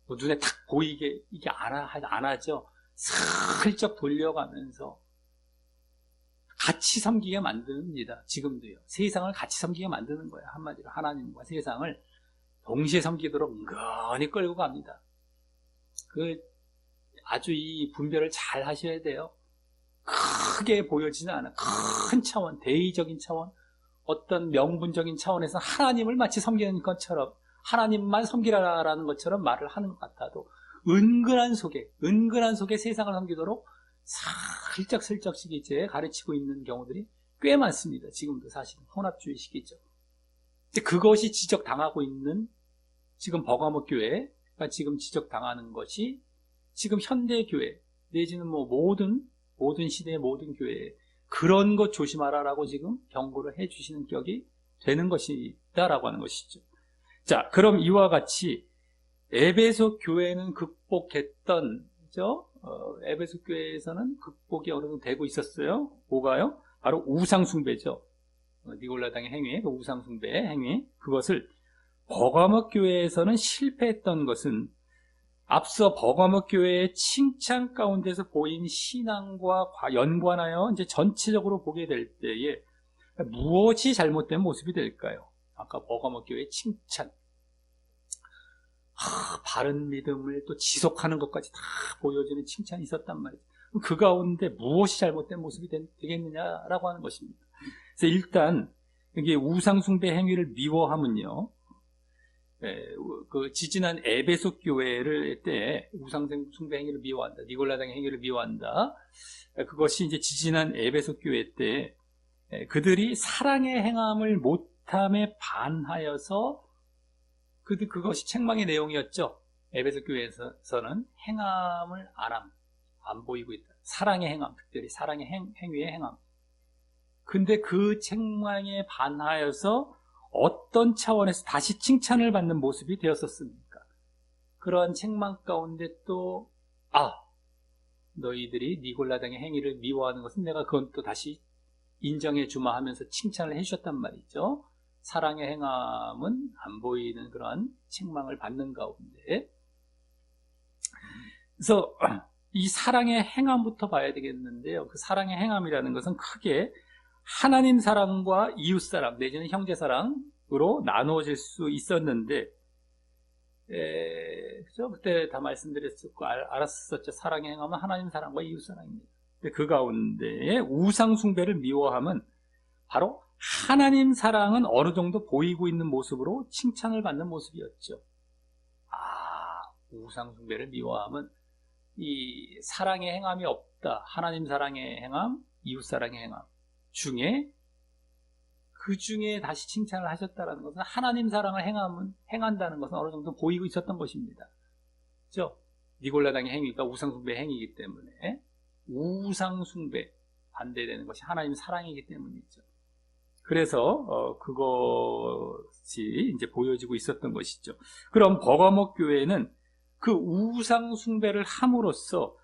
뭐 눈에 탁 보이게 이게 안 하죠. 슬쩍 돌려가면서 같이 섬기게 만듭니다. 지금도요. 세상을 같이 섬기게 만드는 거예요. 한마디로 하나님과 세상을 동시에 섬기도록 은근히 끌고 갑니다. 아주 이 분별을 잘 하셔야 돼요. 크게 보여지는 않아. 큰 차원, 대의적인 차원, 어떤 명분적인 차원에서 하나님을 마치 섬기는 것처럼, 하나님만 섬기라라는 것처럼 말을 하는 것 같아도 은근한 속에 세상을 섬기도록 슬쩍슬쩍씩 이제 가르치고 있는 경우들이 꽤 많습니다. 지금도 사실은 혼합주의 시기죠. 근데 그것이 지적당하고 있는 지금 버가모 교회가 지금 지적당하는 것이 지금 현대 교회 내지는 뭐 모든 시대의 모든 교회에 그런 것 조심하라라고 지금 경고를 해주시는 격이 되는 것이다라고 하는 것이죠. 자, 그럼 이와 같이 에베소 교회는 극복했던, 그죠? 에베소 교회에서는 극복이 어느 정도 되고 있었어요. 뭐가요? 바로 우상숭배죠. 니골라당의 행위, 그 우상숭배 행위. 그것을 버가모 교회에서는 실패했던 것은 앞서 버가모 교회의 칭찬 가운데서 보인 신앙과 연관하여 이제 전체적으로 보게 될 때에 무엇이 잘못된 모습이 될까요? 아까 버가모 교회의 칭찬. 바른 믿음을 또 지속하는 것까지 다 보여주는 칭찬이 있었단 말이죠. 그 가운데 무엇이 잘못된 모습이 되겠느냐라고 하는 것입니다. 그래서 일단 이게 우상숭배 행위를 미워함은요, 그 지지난 에베소 교회를 때 우상숭배 행위를 미워한다, 니골라당의 행위를 미워한다. 그것이 이제 지지난 에베소 교회 때 그들이 사랑의 행함을 못함에 반하여서 그것이 책망의 내용이었죠. 에베소 교회에서는 행함을 안 보이고 있다. 사랑의 행함, 특별히 사랑의 행위의 행함. 근데 그 책망에 반하여서 어떤 차원에서 다시 칭찬을 받는 모습이 되었었습니까? 그러한 책망 가운데 또 너희들이 니골라당의 행위를 미워하는 것은 내가 그건 또 다시 인정해 주마 하면서 칭찬을 해주셨단 말이죠. 사랑의 행함은 안 보이는 그러한 책망을 받는 가운데, 그래서 이 사랑의 행함부터 봐야 되겠는데요. 그 사랑의 행함이라는 것은 크게 하나님 사랑과 이웃 사랑 내지는 형제 사랑으로 나누어질 수 있었는데, 그죠? 그때 다 말씀드렸었고 알았었죠. 사랑의 행함은 하나님 사랑과 이웃 사랑입니다. 근데 그 가운데 우상 숭배를 미워함은 바로 하나님 사랑은 어느 정도 보이고 있는 모습으로 칭찬을 받는 모습이었죠. 우상 숭배를 미워함은 이 사랑의 행함이 없다. 하나님 사랑의 행함, 이웃 사랑의 행함 중에 그 중에 다시 칭찬을 하셨다는 것은 하나님 사랑을 행한다는 것은 어느 정도 보이고 있었던 것입니다. 그렇죠? 니골라당의 행위가 우상숭배 행위이기 때문에 우상숭배 반대되는 것이 하나님 사랑이기 때문이죠. 그래서 그것이 이제 보여지고 있었던 것이죠. 그럼 버가모 교회는 그 우상숭배를 함으로써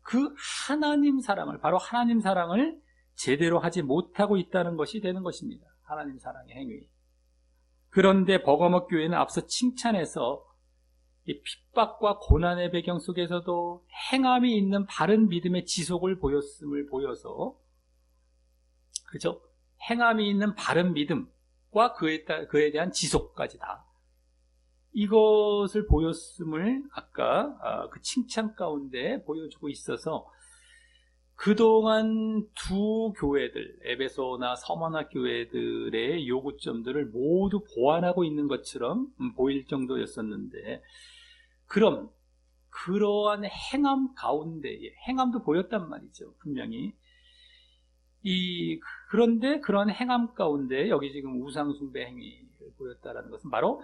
그 하나님 사랑을, 바로 하나님 사랑을 제대로 하지 못하고 있다는 것이 되는 것입니다. 하나님 사랑의 행위. 그런데 버가모 교회는 앞서 칭찬해서 이 핍박과 고난의 배경 속에서도 행함이 있는 바른 믿음의 지속을 보여서, 그죠? 행함이 있는 바른 믿음과 그에 대한 지속까지 다 이것을 보였음을 아까 그 칭찬 가운데 보여주고 있어서 그동안 두 교회들, 에베소나 서머나 교회들의 요구점들을 모두 보완하고 있는 것처럼 보일 정도였었는데, 그럼 그러한 행함 가운데에 행함도 보였단 말이죠. 분명히. 그런데 그런 행함 가운데 여기 지금 우상숭배 행위를 보였다는 것은 바로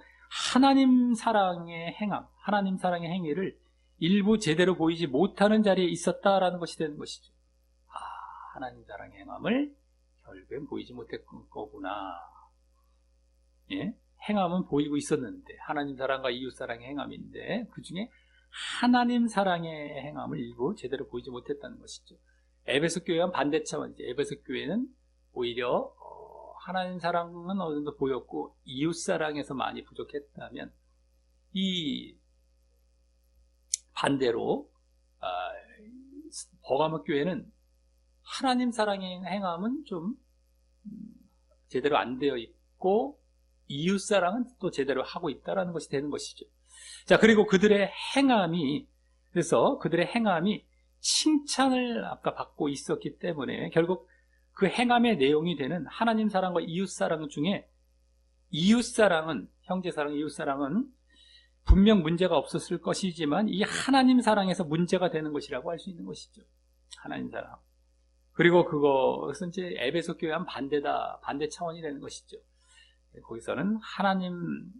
하나님 사랑의 행함, 하나님 사랑의 행위를 일부 제대로 보이지 못하는 자리에 있었다라는 것이 되는 것이죠. 하나님 사랑의 행함을 결국엔 보이지 못했던 거구나. 예? 행함은 보이고 있었는데, 하나님 사랑과 이웃 사랑의 행함인데 그 중에 하나님 사랑의 행함을 일부 제대로 보이지 못했다는 것이죠. 에베소 교회와는 반대 차원이죠. 에베소 교회는 오히려 하나님 사랑은 어느 정도 보였고 이웃 사랑에서 많이 부족했다면, 이 반대로 버가모 교회는 하나님 사랑의 행함은 좀 제대로 안 되어 있고 이웃 사랑은 또 제대로 하고 있다라는 것이 되는 것이죠. 자, 그리고 그들의 행함이 칭찬을 아까 받고 있었기 때문에 결국 그 행함의 내용이 되는 하나님 사랑과 이웃 사랑 중에 이웃 사랑은, 형제 사랑, 이웃 사랑은 분명 문제가 없었을 것이지만 이 하나님 사랑에서 문제가 되는 것이라고 할 수 있는 것이죠. 하나님 사랑. 그리고 그것은 이제 에베소 교회와는 반대 차원이 되는 것이죠. 거기서는 하나님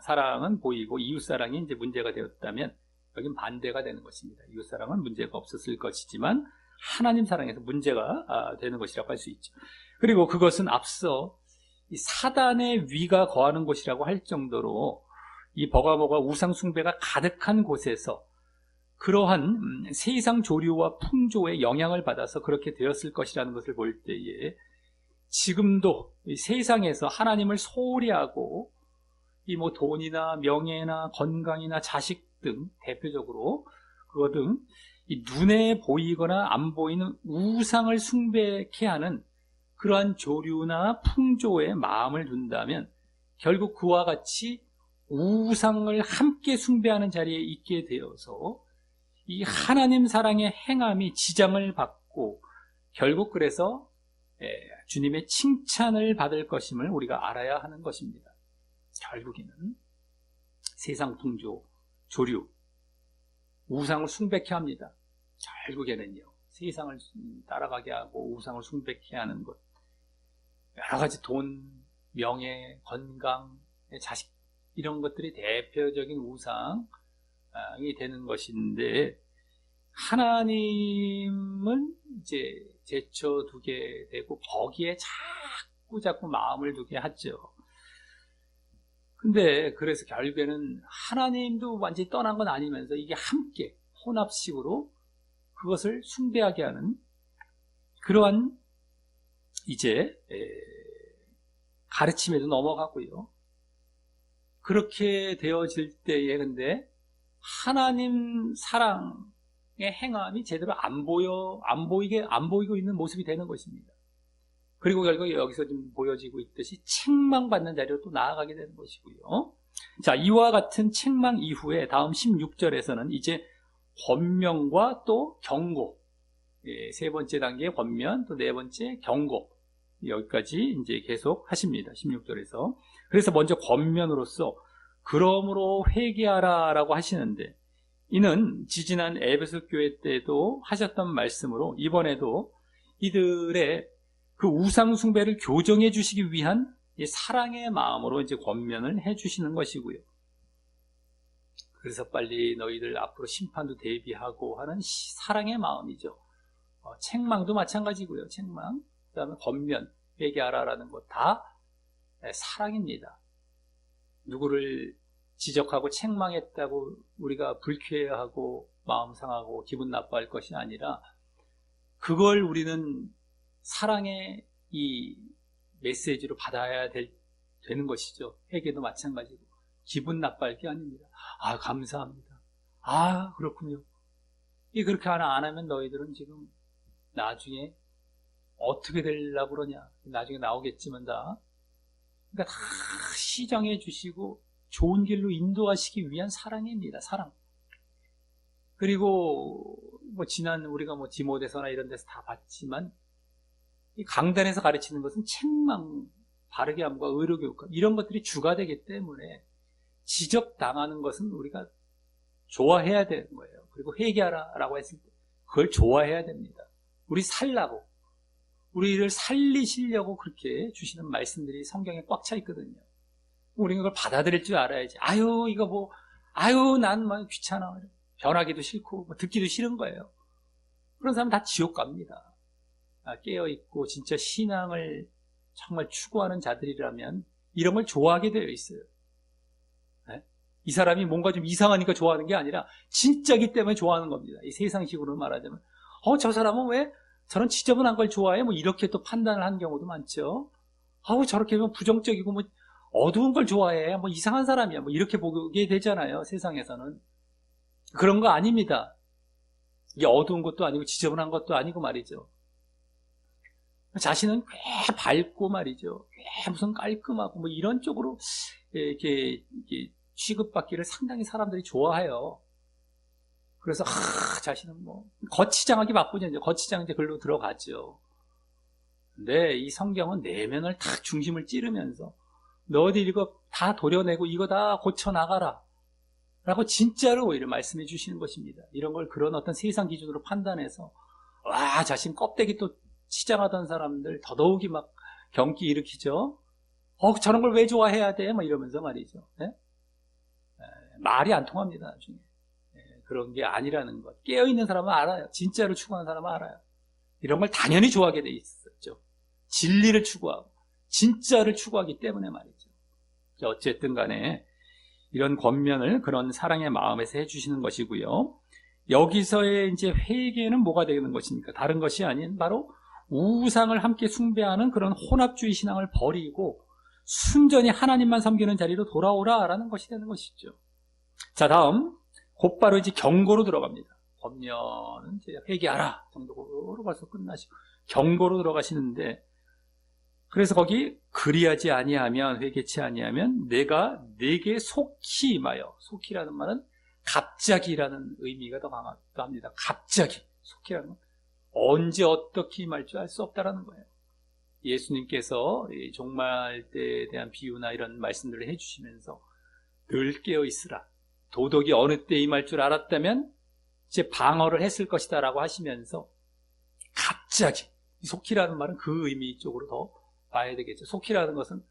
사랑은 보이고 이웃 사랑이 이제 문제가 되었다면 여긴 반대가 되는 것입니다. 이웃 사랑은 문제가 없었을 것이지만 하나님 사랑에서 문제가 되는 것이라고 할 수 있죠. 그리고 그것은 앞서 이 사단의 위가 거하는 곳이라고 할 정도로 이 버가모가 우상 숭배가 가득한 곳에서 그러한 세상 조류와 풍조의 영향을 받아서 그렇게 되었을 것이라는 것을 볼 때에 지금도 이 세상에서 하나님을 소홀히 하고 이 뭐 돈이나 명예나 건강이나 자식 등 대표적으로 그거 등 이 눈에 보이거나 안 보이는 우상을 숭배케 하는 그러한 조류나 풍조에 마음을 둔다면 결국 그와 같이 우상을 함께 숭배하는 자리에 있게 되어서 이 하나님 사랑의 행함이 지장을 받고 결국 그래서 주님의 칭찬을 받을 것임을 우리가 알아야 하는 것입니다. 결국에는 세상 풍조, 조류, 우상을 숭배케 합니다. 결국에는요, 세상을 따라가게 하고 우상을 숭배케 하는 것, 여러 가지 돈, 명예, 건강, 자식 이런 것들이 대표적인 우상이 되는 것인데 하나님은 이제 제쳐두게 되고 거기에 자꾸 마음을 두게 하죠. 근데 그래서 결국에는 하나님도 완전히 떠난 건 아니면서 이게 함께 혼합식으로 그것을 숭배하게 하는 그러한 이제 가르침에도 넘어가고요. 그렇게 되어질 때에 근데 하나님 사랑의 행함이 제대로 안 보이고 있는 모습이 되는 것입니다. 그리고 결국 여기서 지금 보여지고 있듯이 책망받는 자리로 또 나아가게 되는 것이고요. 자, 이와 같은 책망 이후에 다음 16절에서는 이제 권면과 또 경고, 세 번째 단계의 권면, 또 네 번째 경고, 여기까지 이제 계속 하십니다. 16절에서. 그래서 먼저 권면으로서 그러므로 회개하라 라고 하시는데 이는 지지난 에베소 교회 때도 하셨던 말씀으로 이번에도 이들의 그 우상 숭배를 교정해 주시기 위한 사랑의 마음으로 이제 권면을 해 주시는 것이고요. 그래서 빨리 너희들 앞으로 심판도 대비하고 하는 사랑의 마음이죠. 책망도 마찬가지고요. 책망, 그 다음에 권면, 회개하라라는 것 다 사랑입니다. 누구를 지적하고 책망했다고 우리가 불쾌해하고 마음 상하고 기분 나빠할 것이 아니라 그걸 우리는 사랑의 이 메시지로 받아야 되는 것이죠. 회개도 마찬가지고 기분 나빠할 게 아닙니다. 아, 감사합니다. 아, 그렇군요. 이 그렇게 안 하면 너희들은 지금 나중에 어떻게 되려고 그러냐. 나중에 나오겠지만 다. 그러니까 다 시정해 주시고 좋은 길로 인도하시기 위한 사랑입니다. 사랑. 그리고 뭐 지난 우리가 뭐 디모데서나 이런 데서 다 봤지만 이 강단에서 가르치는 것은 책망, 바르게 함과 의로 교육함 이런 것들이 주가 되기 때문에 지적당하는 것은 우리가 좋아해야 되는 거예요. 그리고 회개하라라고 했을 때 그걸 좋아해야 됩니다. 우리 살라고 우리를 살리시려고 그렇게 주시는 말씀들이 성경에 꽉 차 있거든요. 우리는 그걸 받아들일 줄 알아야지. 아유 이거 뭐 아유 난 막 귀찮아. 변하기도 싫고 뭐 듣기도 싫은 거예요. 그런 사람 다 지옥 갑니다. 깨어있고 진짜 신앙을 정말 추구하는 자들이라면 이런 걸 좋아하게 되어 있어요. 네? 이 사람이 뭔가 좀 이상하니까 좋아하는 게 아니라 진짜기 때문에 좋아하는 겁니다. 이 세상식으로 말하자면 저 사람은 왜 저런 지저분한 걸 좋아해? 뭐 이렇게 또 판단을 하는 경우도 많죠. 저렇게 뭐 부정적이고 뭐 어두운 걸 좋아해. 뭐 이상한 사람이야. 뭐 이렇게 보게 되잖아요. 세상에서는. 그런 거 아닙니다. 이게 어두운 것도 아니고 지저분한 것도 아니고 말이죠. 자신은 꽤 밝고 말이죠. 꽤 무슨 깔끔하고 뭐 이런 쪽으로 이렇게 취급받기를 상당히 사람들이 좋아해요. 그래서 자신은 뭐 거치장하기 바쁘죠. 이제 거치장 이제 글로 들어가죠. 근데 이 성경은 내면을 다 중심을 찌르면서 너희들 이거 다 도려내고 이거 다 고쳐 나가라. 라고 진짜로 오히려 말씀해 주시는 것입니다. 이런 걸 그런 어떤 세상 기준으로 판단해서 와, 자신 껍데기 또 치장하던 사람들 더더욱이 막 경기 일으키죠. 저런 걸 왜 좋아해야 돼? 막 이러면서 말이죠. 네? 말이 안 통합니다, 나중에. 그런 게 아니라는 것. 깨어있는 사람은 알아요. 진짜를 추구하는 사람은 알아요. 이런 걸 당연히 좋아하게 돼 있었죠. 진리를 추구하고, 진짜를 추구하기 때문에 말이죠. 어쨌든 간에, 이런 권면을 그런 사랑의 마음에서 해주시는 것이고요. 여기서의 이제 회개는 뭐가 되는 것입니까? 다른 것이 아닌 바로 우상을 함께 숭배하는 그런 혼합주의 신앙을 버리고 순전히 하나님만 섬기는 자리로 돌아오라라는 것이 되는 것이죠. 자, 다음 곧바로 이제 경고로 들어갑니다. 권면은 이제 회개하라 정도로 벌써 끝나시고 경고로 들어가시는데, 그래서 거기 그리하지 아니하면, 회개치 아니하면 내가 네게 속히 임하여, 속히라는 말은 갑자기라는 의미가 더 강하기도 합니다. 갑자기, 속히라는 건 언제 어떻게 임할 줄 알 수 없다라는 거예요. 예수님께서 종말 때에 대한 비유나 이런 말씀들을 해주시면서 늘 깨어 있으라, 도덕이 어느 때 임할 줄 알았다면 이제 방어를 했을 것이다 라고 하시면서 갑자기, 속히라는 말은 그 의미 쪽으로 더 봐야 되겠죠. 속히라는 것은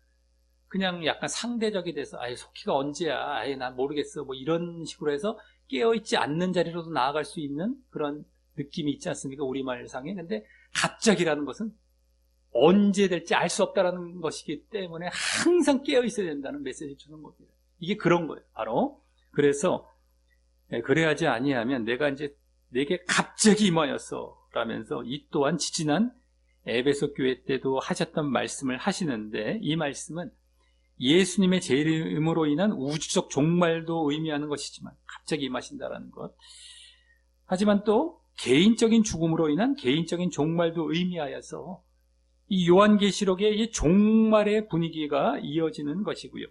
그냥 약간 상대적이 돼서 속히가 언제야, 난 모르겠어, 뭐 이런 식으로 해서 깨어있지 않는 자리로도 나아갈 수 있는 그런 느낌이 있지 않습니까, 우리말상에. 근데 갑자기라는 것은 언제 될지 알 수 없다라는 것이기 때문에 항상 깨어있어야 된다는 메시지를 주는 겁니다. 이게 그런 거예요, 바로. 그래서 그래야지 아니하면 내가 이제 내게 갑자기 임하였어 라면서 이 또한 지지난 에베소 교회 때도 하셨던 말씀을 하시는데, 이 말씀은 예수님의 재림으로 인한 우주적 종말도 의미하는 것이지만 갑자기 임하신다라는 것, 하지만 또 개인적인 죽음으로 인한 개인적인 종말도 의미하여서 이 요한계시록의 이 종말의 분위기가 이어지는 것이고요.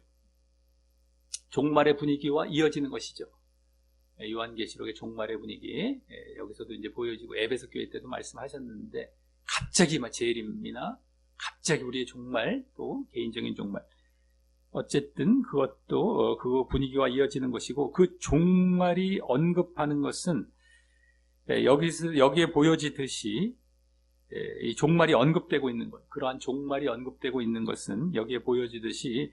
종말의 분위기와 이어지는 것이죠. 요한계시록의 종말의 분위기, 여기서도 이제 보여지고 에베소 교회 때도 말씀하셨는데, 갑자기 재림이나 갑자기 우리의 종말, 또 개인적인 종말, 어쨌든 그것도 그 분위기와 이어지는 것이고, 그 종말이 언급하는 것은 여기에 보여지듯이 이 종말이 언급되고 있는 것, 그러한 종말이 언급되고 있는 것은 여기에 보여지듯이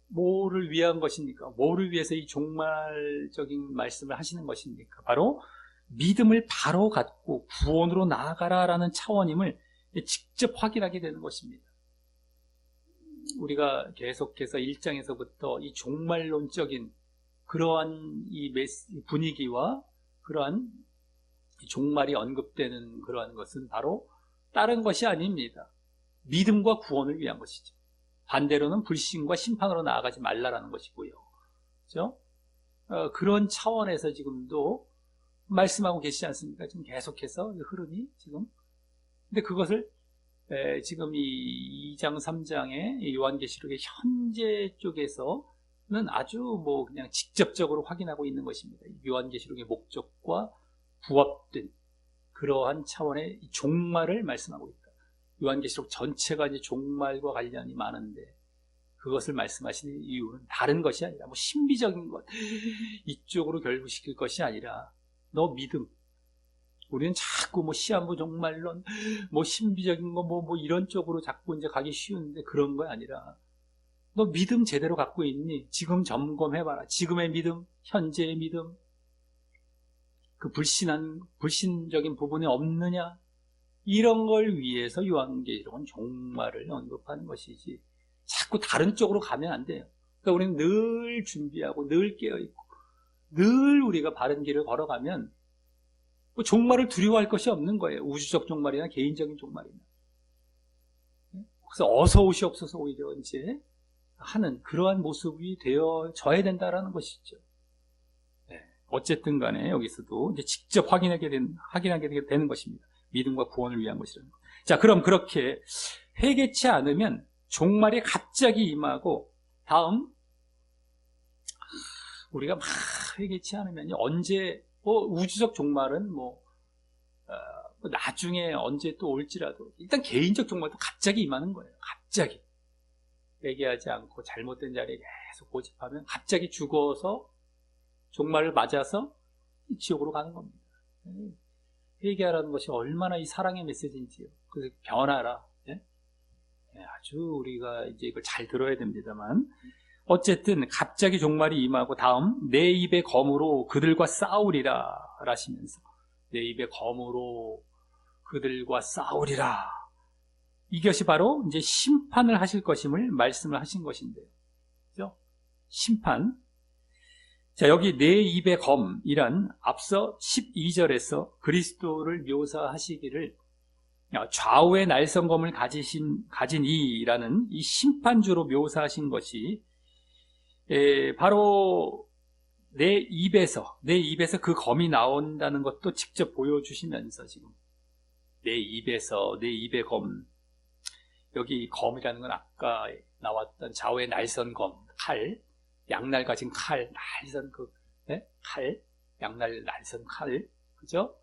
뭐를 위한 것입니까? 뭐를 위해서 이 종말적인 말씀을 하시는 것입니까? 바로 믿음을 바로 갖고 구원으로 나아가라라는 차원임을 직접 확인하게 되는 것입니다. 우리가 계속해서 1장에서부터 이 종말론적인 그러한 이 분위기와 그러한 종말이 언급되는 그러한 것은 바로 다른 것이 아닙니다. 믿음과 구원을 위한 것이죠. 반대로는 불신과 심판으로 나아가지 말라라는 것이고요. 그렇죠? 그런 차원에서 지금도 말씀하고 계시지 않습니까? 지금 계속해서 흐름이 지금. 근데 그것을 지금 이 2장, 3장의 요한계시록의 현재 쪽에서는 아주 뭐 그냥 직접적으로 확인하고 있는 것입니다. 요한계시록의 목적과 부합된 그러한 차원의 종말을 말씀하고 있다. 요한계시록 전체가 이제 종말과 관련이 많은데, 그것을 말씀하시는 이유는 다른 것이 아니라 뭐 신비적인 것 이쪽으로 결부시킬 것이 아니라, 너 믿음, 우리는 자꾸 뭐 시한부 종말론, 뭐 신비적인 거 뭐 이런 쪽으로 자꾸 이제 가기 쉬운데, 그런 거 아니라 너 믿음 제대로 갖고 있니? 지금 점검해봐라. 지금의 믿음, 현재의 믿음, 그 불신적인 부분이 없느냐? 이런 걸 위해서 요한계시록은 종말을 언급하는 것이지, 자꾸 다른 쪽으로 가면 안 돼요. 그러니까 우리는 늘 준비하고 늘 깨어있고 늘 우리가 바른 길을 걸어가면 뭐 종말을 두려워할 것이 없는 거예요. 우주적 종말이나 개인적인 종말이나. 그래서 어서 오시옵소서 오히려 이제 하는 그러한 모습이 되어져야 된다라는 것이죠. 어쨌든 간에 여기서도 이제 직접 확인하게 되는 것입니다. 믿음과 구원을 위한 것이라는 것. 자, 그럼 그렇게 회개치 않으면 종말이 갑자기 임하고, 다음 우리가 막 회개치 않으면 언제 우주적 종말은 나중에 언제 또 올지라도 일단 개인적 종말도 갑자기 임하는 거예요. 갑자기 회개하지 않고 잘못된 자리에 계속 고집하면 갑자기 죽어서 종말을 맞아서 지옥으로 가는 겁니다. 회개하라는 것이 얼마나 이 사랑의 메시지인지요. 그래서 변하라. 예? 아주 우리가 이제 이걸 잘 들어야 됩니다만, 어쨌든 갑자기 종말이 임하고 다음 내 입의 검으로 그들과 싸우리라 라시면서, 내 입의 검으로 그들과 싸우리라, 이것이 바로 이제 심판을 하실 것임을 말씀을 하신 것인데요. 그죠? 심판. 자, 여기 내 입의 검이란 앞서 12절에서 그리스도를 묘사하시기를 좌우의 날성검을 가진 이라는 이 심판주로 묘사하신 것이 바로 내 입에서 그 검이 나온다는 것도 직접 보여주시면서, 지금 내 입의 검, 여기 검이라는 건 아까 나왔던 좌우의 날선검, 칼, 양날 가진 칼, 날선 칼, 양날 날선 칼, 그죠?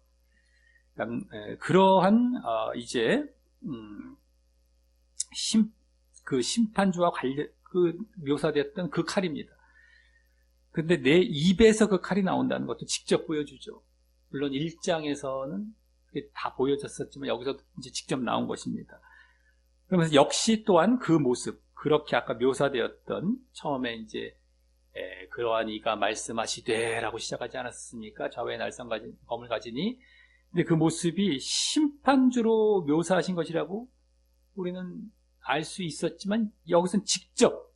그러한 이제 심판주와 묘사됐던 그 칼입니다. 근데 내 입에서 그 칼이 나온다는 것도 직접 보여주죠. 물론 1장에서는 다 보여졌었지만 여기서 이제 직접 나온 것입니다. 그러면서 역시 또한 그 모습, 그렇게 아까 묘사되었던 처음에 이제 그러한 이가 말씀하시되 라고 시작하지 않았습니까? 좌우의 검을 가지니. 근데 그 모습이 심판주로 묘사하신 것이라고 우리는 알 수 있었지만, 여기서는 직접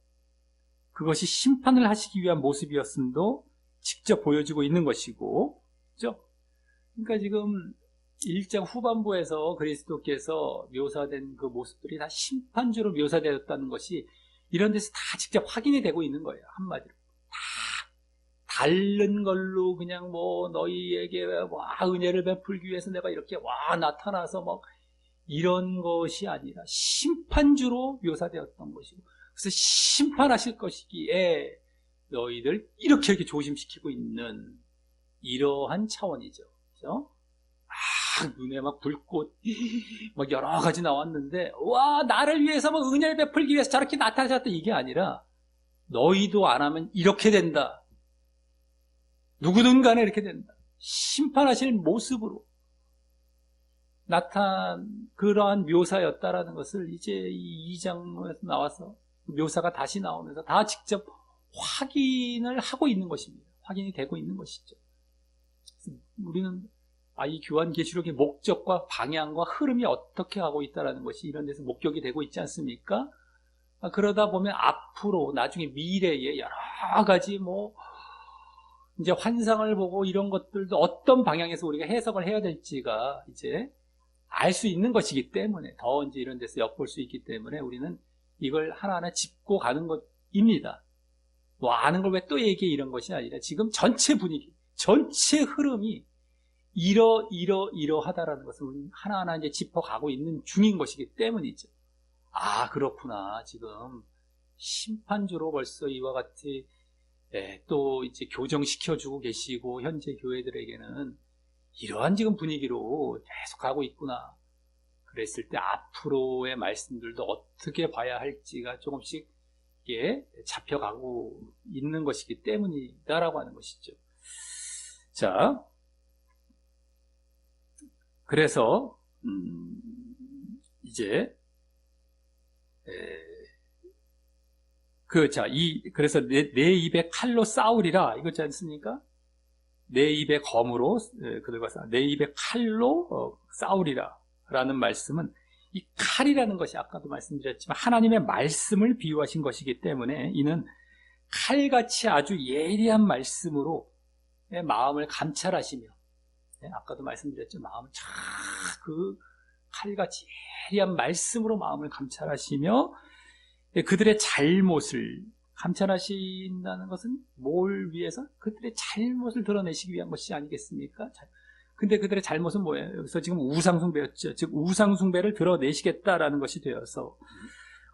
그것이 심판을 하시기 위한 모습이었음도 직접 보여주고 있는 것이고, 그죠? 그러니까 지금 1장 후반부에서 그리스도께서 묘사된 그 모습들이 다 심판주로 묘사되었다는 것이 이런 데서 다 직접 확인이 되고 있는 거예요. 한마디로. 다 다른 걸로 그냥 뭐 너희에게 은혜를 베풀기 위해서 내가 이렇게 나타나서 막 이런 것이 아니라 심판주로 묘사되었던 것이고, 그래서 심판하실 것이기에 너희들 이렇게 조심시키고 있는 이러한 차원이죠. 그죠? 눈에 막 불꽃 막 여러 가지 나왔는데, 나를 위해서 막 은혜를 베풀기 위해서 저렇게 나타나셨다, 이게 아니라 너희도 안 하면 이렇게 된다, 누구든 간에 이렇게 된다, 심판하실 모습으로 나타난 그러한 묘사였다라는 것을 이제 이 2장에서 나와서 묘사가 다시 나오면서 다 직접 확인을 하고 있는 것입니다. 확인이 되고 있는 것이죠. 우리는 이 교환계시록의 목적과 방향과 흐름이 어떻게 하고 있다는 것이 이런 데서 목격이 되고 있지 않습니까? 그러다 보면 앞으로 나중에 미래에 여러 가지 이제 환상을 보고 이런 것들도 어떤 방향에서 우리가 해석을 해야 될지가 이제 알 수 있는 것이기 때문에, 더 이제 이런 데서 엿볼 수 있기 때문에 우리는 이걸 하나하나 짚고 가는 것입니다. 아는 걸 왜 또 얘기해, 이런 것이 아니라 지금 전체 분위기, 전체 흐름이 이러하다라는 것을 우리는 하나하나 이제 짚어가고 있는 중인 것이기 때문이죠. 그렇구나. 지금 심판주로 벌써 이와 같이 또 이제 교정시켜주고 계시고, 현재 교회들에게는 이러한 지금 분위기로 계속 가고 있구나. 그랬을 때 앞으로의 말씀들도 어떻게 봐야 할지가 조금씩 잡혀가고 있는 것이기 때문이다라고 하는 것이죠. 자, 그래서 이제 그래서 내 입에 칼로 싸우리라 이거지 않습니까? 내 입에 검으로 그들과 내 입에 칼로 싸우리라 라는 말씀은, 이 칼이라는 것이 아까도 말씀드렸지만 하나님의 말씀을 비유하신 것이기 때문에 이는 칼같이 아주 예리한 말씀으로 마음을 감찰하시며, 아까도 말씀드렸죠. 마음을 그 칼같이 예리한 말씀으로 마음을 감찰하시며, 그들의 잘못을 감찰하신다는 것은 뭘 위해서? 그들의 잘못을 드러내시기 위한 것이 아니겠습니까? 근데 그들의 잘못은 뭐예요? 여기서 지금 우상숭배였죠. 즉 우상숭배를 드러내시겠다라는 것이 되어서,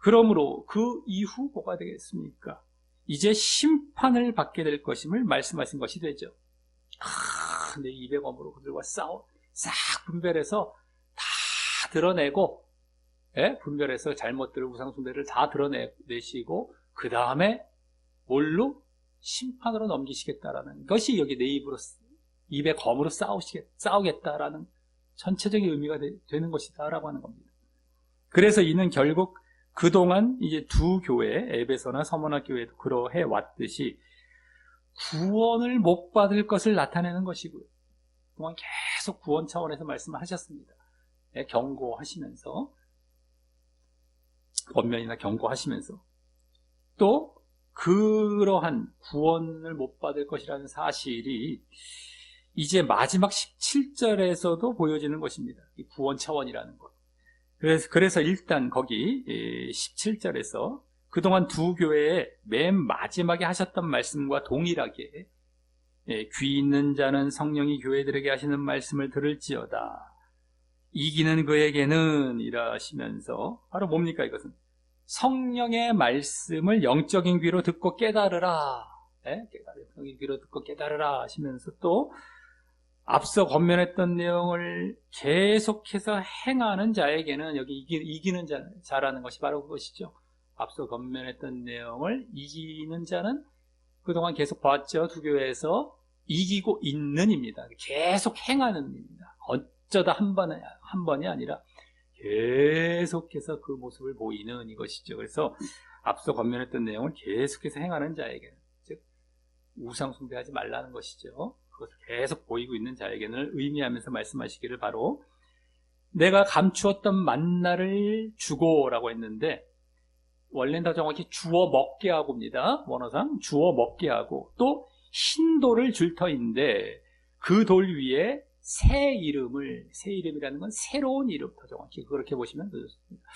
그러므로 그 이후 뭐가 되겠습니까? 이제 심판을 받게 될 것임을 말씀하신 것이 되죠. 내 입의 검으로 그들과 싹 분별해서 다 드러내고, 분별해서 잘못들을, 우상숭배를 다 드러내시고, 그 다음에 뭘로? 심판으로 넘기시겠다라는 것이 여기 내 입에 검으로 싸우겠다라는 전체적인 의미가 되는 것이다라고 하는 겁니다. 그래서 이는 결국 그동안 이제 두 교회, 에베소나 서머나 교회도 그러해 왔듯이 구원을 못 받을 것을 나타내는 것이고요. 그동안 계속 구원 차원에서 말씀을 하셨습니다. 경고하시면서, 권면이나 경고하시면서, 또 그러한 구원을 못 받을 것이라는 사실이 이제 마지막 17절에서도 보여지는 것입니다. 이 구원 차원이라는 것. 그래서 일단 거기 17절에서 그동안 두 교회의 맨 마지막에 하셨던 말씀과 동일하게 귀 있는 자는 성령이 교회들에게 하시는 말씀을 들을지어다. 이기는 그에게는 이라 하시면서 바로 뭡니까 이것은? 성령의 말씀을 영적인 귀로 듣고 깨달으라. 영적인 귀로 듣고 깨달으라 하시면서 또 앞서 권면했던 내용을 계속해서 행하는 자에게는 여기 이기는 자라는 것이 바로 그것이죠. 앞서 권면했던 내용을 이기는 자는 그동안 계속 봤죠. 두 교회에서 이기고 있는입니다. 계속 행하는 입니다. 어쩌다 한 번이 아니라 계속해서 그 모습을 보이는 이것이죠. 그래서 앞서 권면했던 내용을 계속해서 행하는 자에게는, 즉 우상 숭배하지 말라는 것이죠. 그것을 계속 보이고 있는 자에게는 의미하면서 말씀하시기를 바로 내가 감추었던 만나를 주고라고 했는데 원래는 더 정확히 주워 먹게 하고입니다. 원어상 주워 먹게 하고 또 흰돌을 줄 터인데 그 돌 위에 새 이름이라는 건 새로운 이름, 더 정확히 그렇게 보시면 더 좋습니다.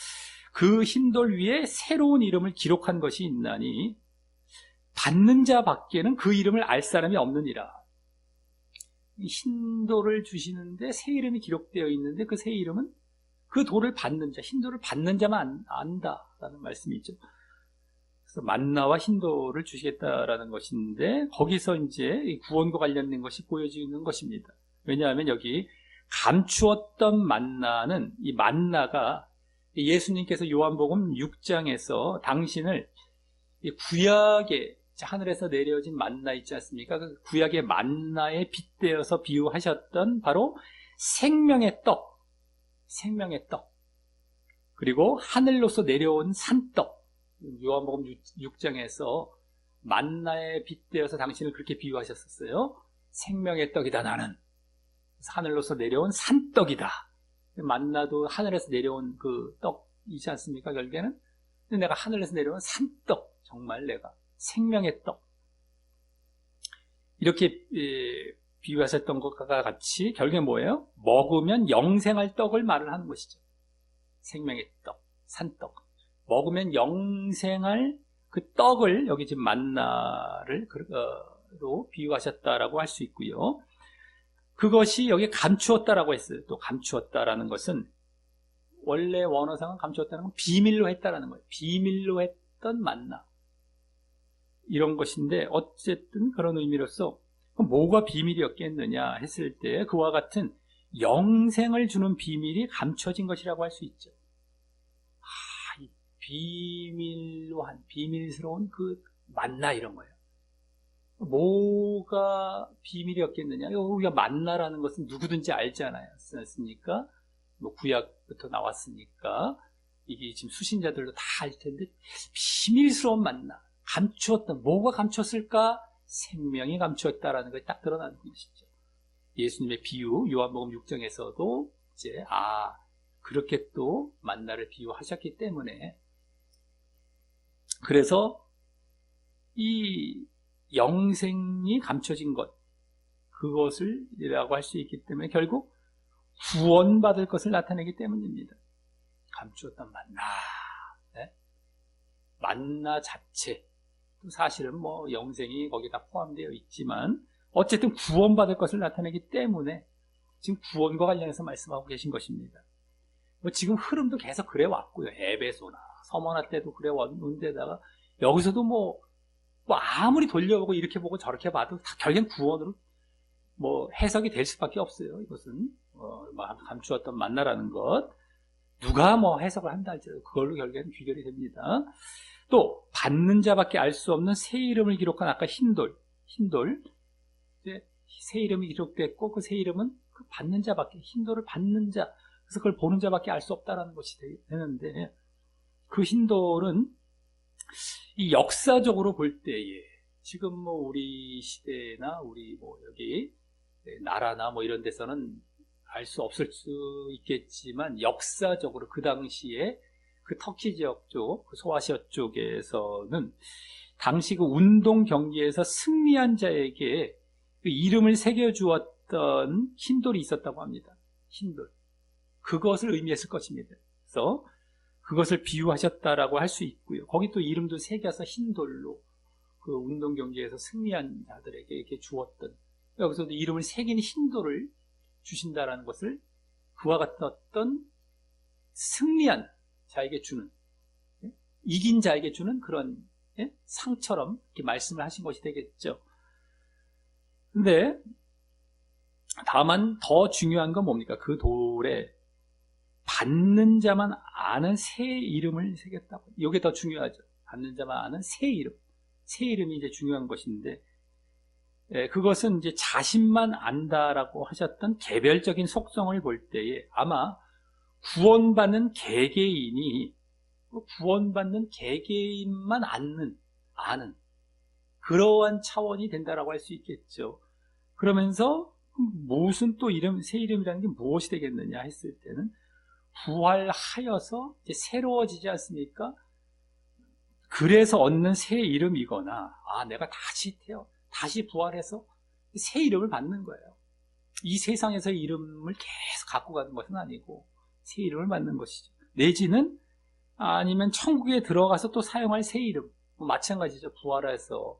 그 흰돌 위에 새로운 이름을 기록한 것이 있나니 받는 자 밖에는 그 이름을 알 사람이 없느니라. 흰돌을 주시는데 새 이름이 기록되어 있는데 그 새 이름은 그 돌을 받는 자, 흰돌을 받는 자만 안다라는 말씀이 있죠. 그래서 만나와 흰돌을 주시겠다라는 것인데 거기서 이제 구원과 관련된 것이 보여지는 것입니다. 왜냐하면 여기 감추었던 만나는 이 만나가 예수님께서 요한복음 6장에서 당신을 구약의 하늘에서 내려진 만나 있지 않습니까? 그 구약의 만나에 빗대어서 비유하셨던 바로 생명의 떡, 그리고 하늘로서 내려온 산떡, 요한복음 6장에서 만나에 빗대어서 당신을 그렇게 비유하셨었어요. 생명의 떡이다 나는. 하늘로서 내려온 산떡이다. 만나도 하늘에서 내려온 그 떡이지 않습니까? 결국에는. 근데 내가 하늘에서 내려온 산떡, 정말 내가 생명의 떡. 이렇게 비유하셨던 것과 같이 결국에 뭐예요? 먹으면 영생할 떡을 말을 하는 것이죠. 생명의 떡, 산떡. 먹으면 영생할 그 떡을 여기 지금 만나를 로 비유하셨다라고 할 수 있고요. 그것이 여기 감추었다라고 했어요. 또 감추었다라는 것은 원래 원어상은 감추었다는 건 비밀로 했다라는 거예요. 비밀로 했던 만나. 이런 것인데 어쨌든 그런 의미로서 뭐가 비밀이었겠느냐 했을 때 그와 같은 영생을 주는 비밀이 감춰진 것이라고 할 수 있죠. 이 비밀스러운 그 만나 이런 거예요. 뭐가 비밀이었겠느냐? 우리가 만나라는 것은 누구든지 알지 않았습니까? 뭐 구약부터 나왔으니까 이게 지금 수신자들도 다 알 텐데 비밀스러운 만나, 감추었던 뭐가 감췄을까? 생명이 감추었다라는 것이 딱 드러나는 것이죠. 예수님의 비유 요한복음 6장에서도 이제 그렇게 또 만나를 비유하셨기 때문에 그래서 이 영생이 감춰진 것 그것을 이라고 할 수 있기 때문에 결국 구원받을 것을 나타내기 때문입니다. 감추었던 만나, 만나 자체 사실은 뭐 영생이 거기에 다 포함되어 있지만 어쨌든 구원받을 것을 나타내기 때문에 지금 구원과 관련해서 말씀하고 계신 것입니다. 뭐 지금 흐름도 계속 그래 왔고요. 에베소나 서머나 때도 그래 왔는데다가 여기서도 뭐 아무리 돌려보고 이렇게 보고 저렇게 봐도 다 결국엔 구원으로 뭐 해석이 될 수밖에 없어요. 이것은 감추었던 만나라는 것 누가 뭐 해석을 한다 할지라도 그걸로 결국에는 귀결이 됩니다. 또 받는 자밖에 알 수 없는 새 이름을 기록한 아까 흰돌 새 이름이 기록됐고 그 새 이름은 그 받는 자밖에 흰돌을 받는 자 그래서 그걸 보는 자밖에 알 수 없다라는 것이 되는데 그 흰돌은 이 역사적으로 볼 때에 지금 뭐 우리 시대나 우리 뭐 여기 나라나 뭐 이런 데서는 알 수 없을 수 있겠지만 역사적으로 그 당시에 그 터키 지역 쪽, 그 소아시아 쪽에서는 당시 그 운동 경기에서 승리한 자에게 그 이름을 새겨주었던 흰돌이 있었다고 합니다. 흰돌. 그것을 의미했을 것입니다. 그래서 그것을 비유하셨다라고 할 수 있고요. 거기 또 이름도 새겨서 흰돌로 그 운동 경기에서 승리한 자들에게 이렇게 주었던 여기서도 이름을 새긴 흰돌을 주신다라는 것을 그와 같은 어떤 승리한 자에게 주는 이긴 자에게 주는 그런 상처럼 이렇게 말씀을 하신 것이 되겠죠. 근데 다만 더 중요한 건 뭡니까? 그 돌에 받는 자만 아는 새 이름을 새겼다고. 이게 더 중요하죠. 받는 자만 아는 새 이름. 새 이름이 이제 중요한 것인데, 그것은 이제 자신만 안다라고 하셨던 개별적인 속성을 볼 때에 아마 구원받는 개개인만 아는 그러한 차원이 된다라고 할 수 있겠죠. 그러면서 무슨 또 새 이름이라는 게 무엇이 되겠느냐 했을 때는 부활하여서 이제 새로워지지 않습니까? 그래서 얻는 새 이름이거나, 내가 다시 부활해서 새 이름을 받는 거예요. 이 세상에서의 이름을 계속 갖고 가는 것은 아니고, 새 이름을 받는 것이죠. 내지는, 아니면 천국에 들어가서 또 사용할 새 이름. 마찬가지죠. 부활해서.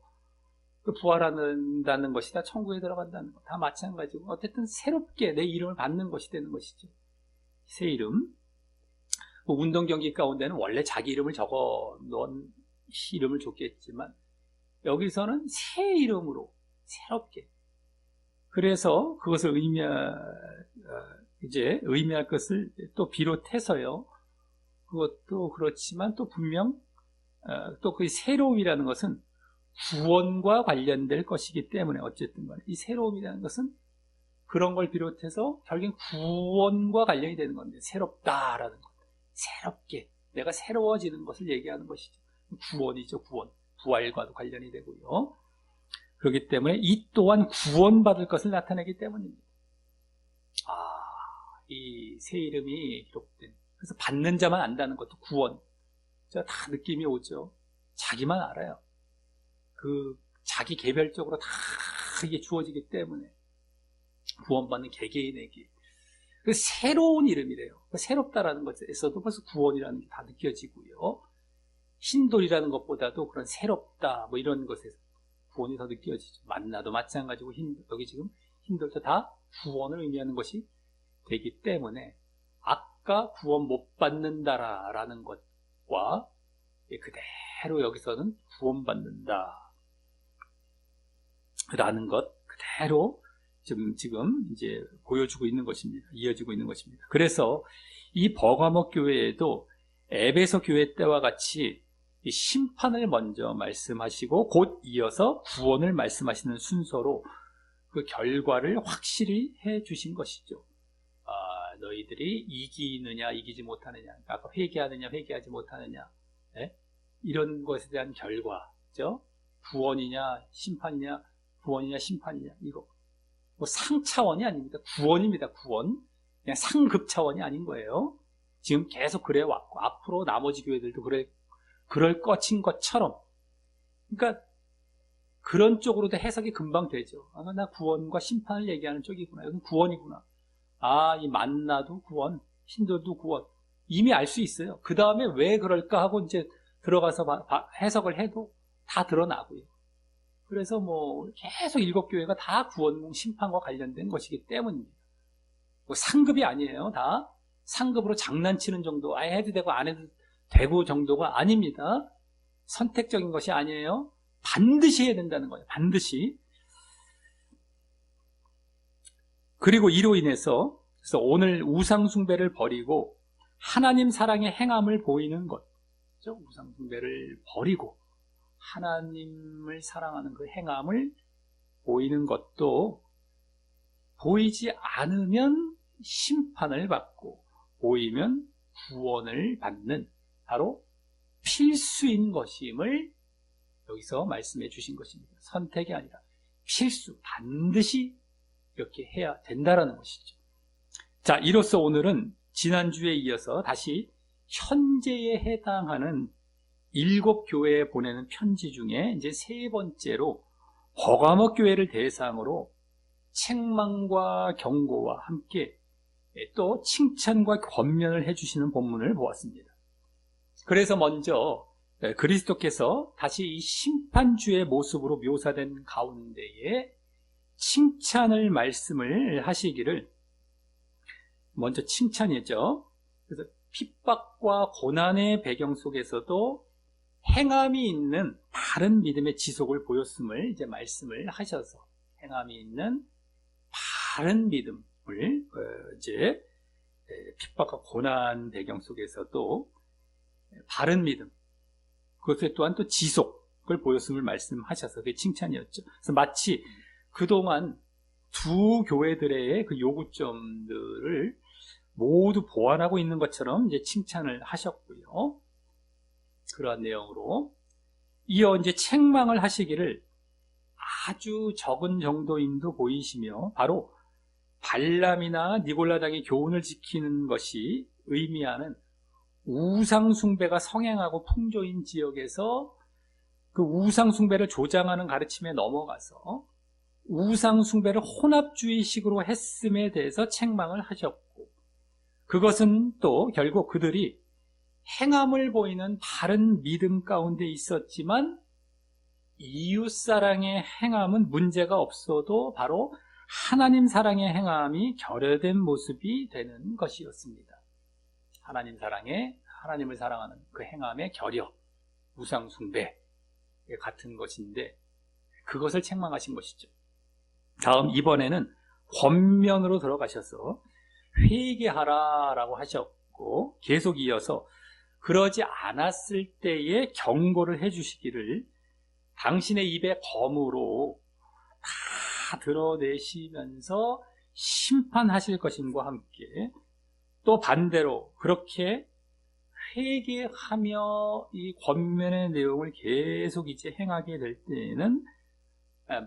부활한다는 것이다. 천국에 들어간다는 것. 다 마찬가지고. 어쨌든 새롭게 내 이름을 받는 것이 되는 것이죠. 새 이름. 운동 경기 가운데는 원래 자기 이름을 적어 놓은 이름을 줬겠지만 여기서는 새 이름으로 새롭게. 그래서 그것을 의미할 것을 또 비롯해서요. 그것도 그렇지만 또 분명 또 그 새로움이라는 것은 구원과 관련될 것이기 때문에 어쨌든 간에 이 새로움이라는 것은 그런 걸 비롯해서 결국엔 구원과 관련이 되는 건데 새롭다라는 것. 새롭게 내가 새로워지는 것을 얘기하는 것이죠. 구원이죠. 구원. 부활과도 관련이 되고요. 그렇기 때문에 이 또한 구원받을 것을 나타내기 때문입니다. 이 새 이름이 기록된 그래서 받는 자만 안다는 것도 구원. 다 느낌이 오죠. 자기만 알아요. 자기 개별적으로 다 이게 주어지기 때문에 구원받는 개개인에게 새로운 이름이래요. 새롭다라는 것에서도 벌써 구원이라는 게 다 느껴지고요. 흰돌이라는 것보다도 그런 새롭다 뭐 이런 것에서 구원이 더 느껴지죠. 만나도 마찬가지고 여기 지금 흰돌도 다 구원을 의미하는 것이 되기 때문에 아까 구원 못 받는다라는 것과 그대로 여기서는 구원받는다 라는 것 그대로 지금 이제 보여주고 있는 것입니다. 이어지고 있는 것입니다. 그래서 이 버가모 교회에도 에베소 교회 때와 같이 이 심판을 먼저 말씀하시고 곧 이어서 구원을 말씀하시는 순서로 그 결과를 확실히 해 주신 것이죠. 너희들이 이기느냐 이기지 못하느냐, 아까 회개하느냐 회개하지 못하느냐, 이런 것에 대한 결과죠. 구원이냐 심판이냐, 구원이냐 심판이냐, 이거 뭐 상 차원이 아닙니다. 구원입니다. 구원. 그냥 상급 차원이 아닌 거예요. 지금 계속 그래 왔고 앞으로 나머지 교회들도 그럴 것인 것처럼. 그러니까 그런 쪽으로도 해석이 금방 되죠. 나 구원과 심판을 얘기하는 쪽이구나. 여긴 구원이구나. 이 만나도 구원, 흰돌도 구원. 이미 알 수 있어요. 그 다음에 왜 그럴까 하고 이제 들어가서 해석을 해도 다 드러나고요. 그래서 뭐 계속 7교회가 다 구원, 심판과 관련된 것이기 때문입니다. 뭐 상급이 아니에요. 다 상급으로 장난치는 정도, 아예 해도 되고 안 해도 되고 정도가 아닙니다. 선택적인 것이 아니에요. 반드시 해야 된다는 거예요. 반드시. 그리고 이로 인해서 그래서 오늘 우상 숭배를 버리고 하나님 사랑의 행함을 보이는 것. 보였죠. 우상숭배를 버리고 하나님을 사랑하는 그 행함을 보이는 것도 보이지 않으면 심판을 받고 보이면 구원을 받는 바로 필수인 것임을 여기서 말씀해 주신 것입니다. 선택이 아니라 필수, 반드시 이렇게 해야 된다라는 것이죠. 자, 이로써 오늘은 지난주에 이어서 다시 현재에 해당하는 7교회에 보내는 편지 중에 이제 세 번째로 버가모 교회를 대상으로 책망과 경고와 함께 또 칭찬과 권면을 해주시는 본문을 보았습니다. 그래서 먼저 그리스도께서 다시 이 심판주의 모습으로 묘사된 가운데에 칭찬을 말씀을 하시기를, 먼저 칭찬이죠. 그래서 핍박과 고난의 배경 속에서도 행함이 있는 바른 믿음의 지속을 보였음을 이제 말씀을 하셔서 행함이 있는 바른 믿음을 이제 핍박과 고난 배경 속에서도 바른 믿음, 그것에 또한 또 지속을 보였음을 말씀하셔서 그게 칭찬이었죠. 그래서 마치 그동안 두 교회들의 그 요구점들을 모두 보완하고 있는 것처럼 이제 칭찬을 하셨고요. 그러한 내용으로 이어 이제 책망을 하시기를 아주 적은 정도임도 보이시며 바로 발람이나 니골라당의 교훈을 지키는 것이 의미하는 우상숭배가 성행하고 풍조인 지역에서 그 우상숭배를 조장하는 가르침에 넘어가서 우상숭배를 혼합주의식으로 했음에 대해서 책망을 하셨고, 그것은 또 결국 그들이 행함을 보이는 바른 믿음 가운데 있었지만 이웃사랑의 행함은 문제가 없어도 바로 하나님 사랑의 행함이 결여된 모습이 되는 것이었습니다. 하나님 사랑에 하나님을 사랑하는 그 행함의 결여, 우상숭배 같은 것인데 그것을 책망하신 것이죠. 다음 이번에는 권면으로 들어가셔서 회개하라라고 하셨고, 계속 이어서 그러지 않았을 때에 경고를 해주시기를 당신의 입의 검으로 다 드러내시면서 심판하실 것임과 함께 또 반대로 그렇게 회개하며 이 권면의 내용을 계속 이제 행하게 될 때에는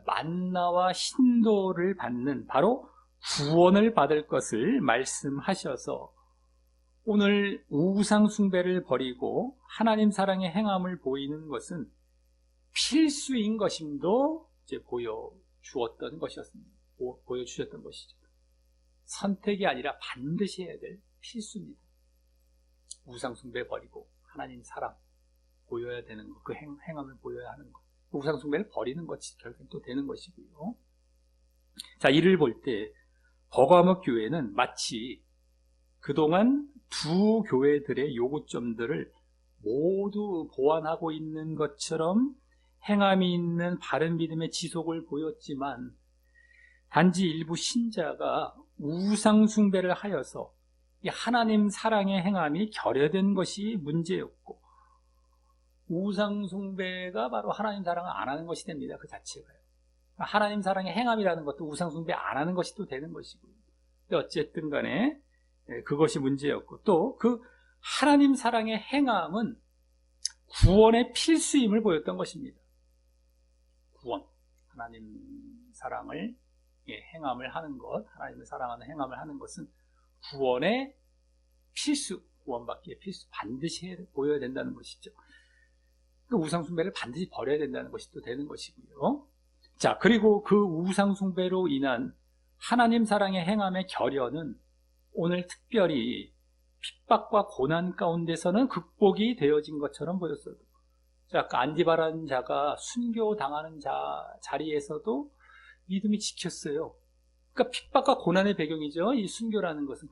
만나와 신도를 받는 바로 구원을 받을 것을 말씀하셔서 오늘 우상숭배를 버리고 하나님 사랑의 행함을 보이는 것은 필수인 것임도 이제 보여주었던 것이었습니다. 보여주셨던 것이죠. 선택이 아니라 반드시 해야 될 필수입니다. 우상숭배 버리고 하나님 사랑 보여야 되는 것, 그 행함을 보여야 하는 것, 우상숭배를 버리는 것이 결국엔 또 되는 것이고요. 자, 이를 볼 때 버가모 교회는 마치 그동안 두 교회들의 요구점들을 모두 보완하고 있는 것처럼 행함이 있는 바른 믿음의 지속을 보였지만 단지 일부 신자가 우상숭배를 하여서 하나님 사랑의 행함이 결여된 것이 문제였고, 우상숭배가 바로 하나님 사랑을 안 하는 것이 됩니다. 그 자체가요. 하나님 사랑의 행함이라는 것도 우상숭배 안 하는 것이 또 되는 것이고요. 어쨌든 간에 그것이 문제였고, 또 그 하나님 사랑의 행함은 구원의 필수임을 보였던 것입니다. 구원, 하나님 사랑을 행함을 하는 것, 하나님을 사랑하는 행함을 하는 것은 구원의 필수, 구원받기의 필수, 반드시 보여야 된다는 것이죠. 그 우상숭배를 반드시 버려야 된다는 것이 또 되는 것이고요. 자, 그리고 그 우상숭배로 인한 하나님 사랑의 행함의 결여는 오늘 특별히 핍박과 고난 가운데서는 극복이 되어진 것처럼 보였어요. 자, 아까 안디바라는 자가 순교당하는 자리에서도 믿음이 지켰어요. 그러니까 핍박과 고난의 배경이죠. 이 순교라는 것은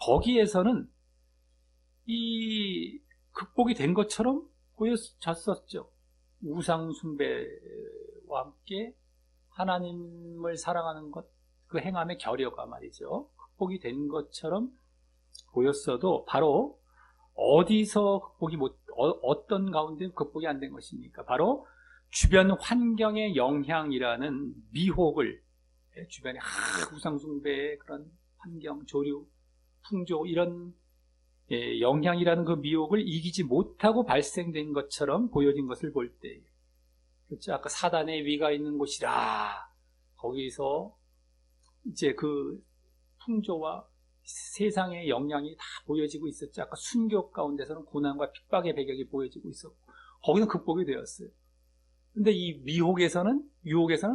거기에서는 이 극복이 된 것처럼 보여졌었죠. 우상숭배와 함께 하나님을 사랑하는 것, 그 행함의 결여가 말이죠. 극복이 된 것처럼 보였어도 바로 어떤 가운데 극복이 안 된 것입니까? 바로 주변 환경의 영향이라는 미혹을, 주변의 우상숭배의 그런 환경, 조류, 풍조 이런 영향이라는 그 미혹을 이기지 못하고 발생된 것처럼 보여진 것을 볼 때, 그렇죠? 아까 사단의 위가 있는 곳이라, 거기서 이제 그 풍조와 세상의 영향이 다 보여지고 있었죠. 아까 순교 가운데서는 고난과 핍박의 배경이 보여지고 있었고, 거기는 극복이 되었어요. 근데 이 유혹에서는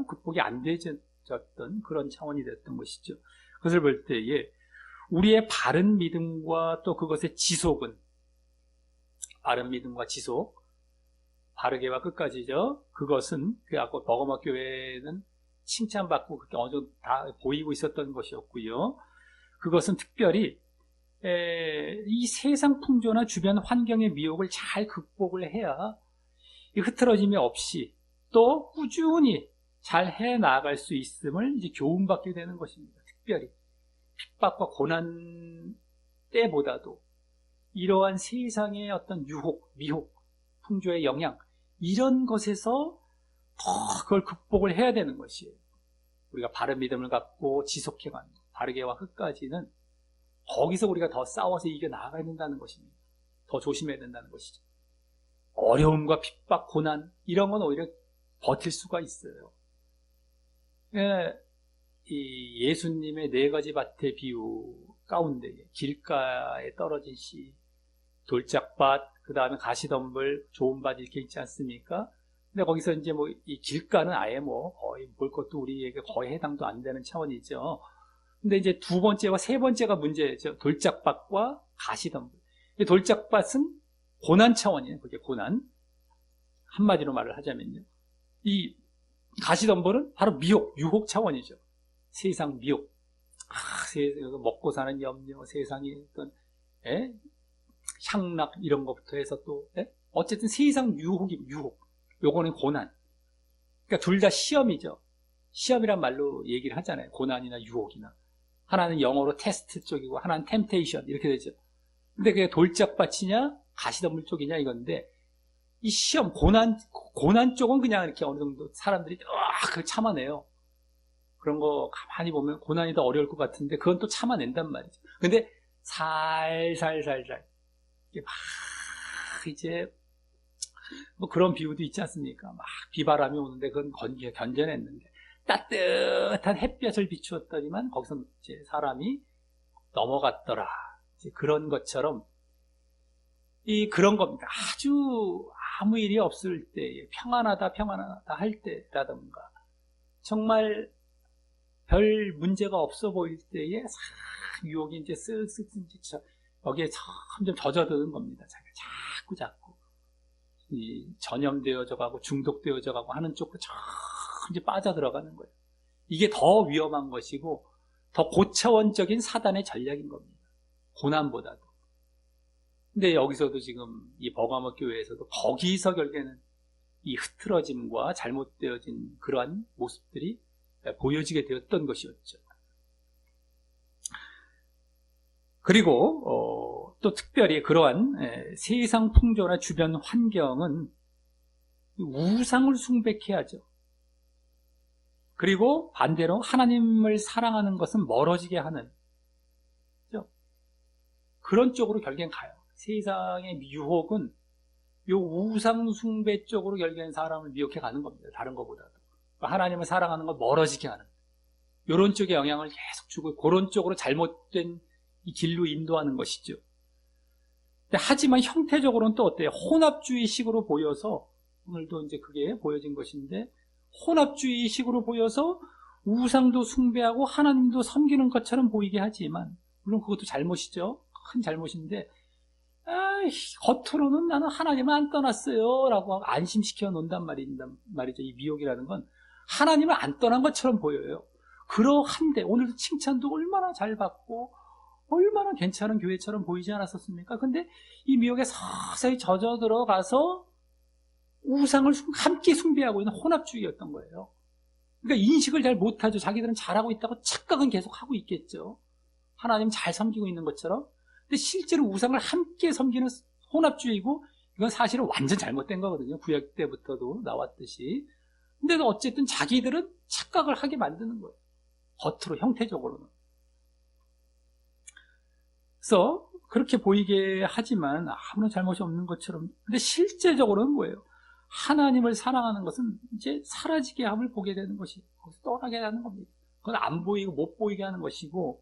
극복이 안 되었던 그런 차원이 됐던 것이죠. 그것을 볼 때에 우리의 바른 믿음과 또 그것의 지속은, 바른 믿음과 지속, 바르게와 끝까지죠. 그것은 아까 버가모 교회는 칭찬받고 그렇게 어느 정도 다 보이고 있었던 것이었고요. 그것은 특별히 이 세상 풍조나 주변 환경의 미혹을 잘 극복을 해야 이 흐트러짐이 없이 또 꾸준히 잘 해나갈 수 있음을 이제 교훈받게 되는 것입니다. 특별히 핍박과 고난 때보다도 이러한 세상의 어떤 유혹, 미혹, 풍조의 영향, 이런 것에서 더 그걸 극복을 해야 되는 것이에요. 우리가 바른 믿음을 갖고 지속해가는 것, 바르게와 끝까지는 거기서 우리가 더 싸워서 이겨나가야 된다는 것입니다. 더 조심해야 된다는 것이죠. 어려움과 핍박, 고난 이런 건 오히려 버틸 수가 있어요. 이 예수님의 4가지 밭의 비유 가운데 길가에 떨어진 씨, 돌짝밭, 그 다음에 가시덤불, 좋은 밭 이렇게 있지 않습니까? 근데 거기서 이제 뭐 이 길가는 아예 뭐 거의 볼 것도 우리에게 거의 해당도 안 되는 차원이죠. 근데 이제 2번째와 3번째가 문제죠. 돌짝밭과 가시덤불. 돌짝밭은 고난 차원이에요. 그게 고난. 한마디로 말을 하자면요. 이 가시덤불은 바로 미혹, 유혹 차원이죠. 세상 미혹. 먹고 사는 염려, 세상의 어떤 향락 이런 것부터 해서 또 어쨌든 세상 유혹이 유혹. 요거는 고난. 그러니까 둘 다 시험이죠. 시험이란 말로 얘기를 하잖아요. 고난이나 유혹이나. 하나는 영어로 테스트 쪽이고 하나는 템테이션 이렇게 되죠. 근데 그게 돌짝밭이냐 가시덤불 쪽이냐 이건데 이 시험 고난 쪽은 그냥 이렇게 어느 정도 사람들이 그 참아내요. 그런 거 가만히 보면 고난이 더 어려울 것 같은데 그건 또 참아낸단 말이죠. 근데 살살살살 이게 막 이제 뭐 그런 비유도 있지 않습니까? 막 비바람이 오는데 그건 견뎌냈는데 따뜻한 햇볕을 비추었더니만 거기서 이제 사람이 넘어갔더라. 이제 그런 것처럼 그런 겁니다. 아주 아무 일이 없을 때 평안하다 할 때라든가 정말 별 문제가 없어 보일 때에 유혹이 이제 쓱쓱 여기에 점점 젖어드는 겁니다. 자꾸 전염되어져 가고 중독되어져 가고 하는 쪽으로 이제 빠져들어가는 거예요. 이게 더 위험한 것이고 더 고차원적인 사단의 전략인 겁니다. 고난보다도. 근데 여기서도 지금 이 버가모 교회에서도 거기서 결국에는 이 흐트러짐과 잘못되어진 그러한 모습들이 보여지게 되었던 것이었죠. 그리고 또 특별히 그러한 세상 풍조나 주변 환경은 우상을 숭배해야죠. 그리고 반대로 하나님을 사랑하는 것은 멀어지게 하는 그런 쪽으로 결국엔 가요. 세상의 유혹은 이 우상 숭배 쪽으로 결국엔 사람을 미혹해 가는 겁니다. 다른 것보다도. 하나님을 사랑하는 걸 멀어지게 하는 이런 쪽의 영향을 계속 주고 그런 쪽으로 잘못된 이 길로 인도하는 것이죠. 하지만 형태적으로는 또 어때요? 혼합주의식으로 보여서 오늘도 이제 그게 보여진 것인데 혼합주의식으로 보여서 우상도 숭배하고 하나님도 섬기는 것처럼 보이게 하지만 물론 그것도 잘못이죠. 큰 잘못인데 겉으로는 나는 하나님을 안 떠났어요 라고 안심시켜 놓는단 말이죠. 이 미혹이라는 건 하나님을 안 떠난 것처럼 보여요. 그러한데 오늘도 칭찬도 얼마나 잘 받고 얼마나 괜찮은 교회처럼 보이지 않았었습니까? 근데 이 미혹에 서서히 젖어 들어가서 우상을 함께 숭배하고 있는 혼합주의였던 거예요. 그러니까 인식을 잘 못하죠. 자기들은 잘하고 있다고 착각은 계속 하고 있겠죠. 하나님 잘 섬기고 있는 것처럼. 근데 실제로 우상을 함께 섬기는 혼합주의고 이건 사실은 완전 잘못된 거거든요. 구약 때부터도 나왔듯이. 근데 어쨌든 자기들은 착각을 하게 만드는 거예요. 겉으로, 형태적으로는. 그래서 그렇게 보이게 하지만 아무런 잘못이 없는 것처럼. 근데 실제적으로는 뭐예요? 하나님을 사랑하는 것은 이제 사라지게 함을 보게 되는 것이, 거기서 떠나게 하는 겁니다. 그건 안 보이고 못 보이게 하는 것이고,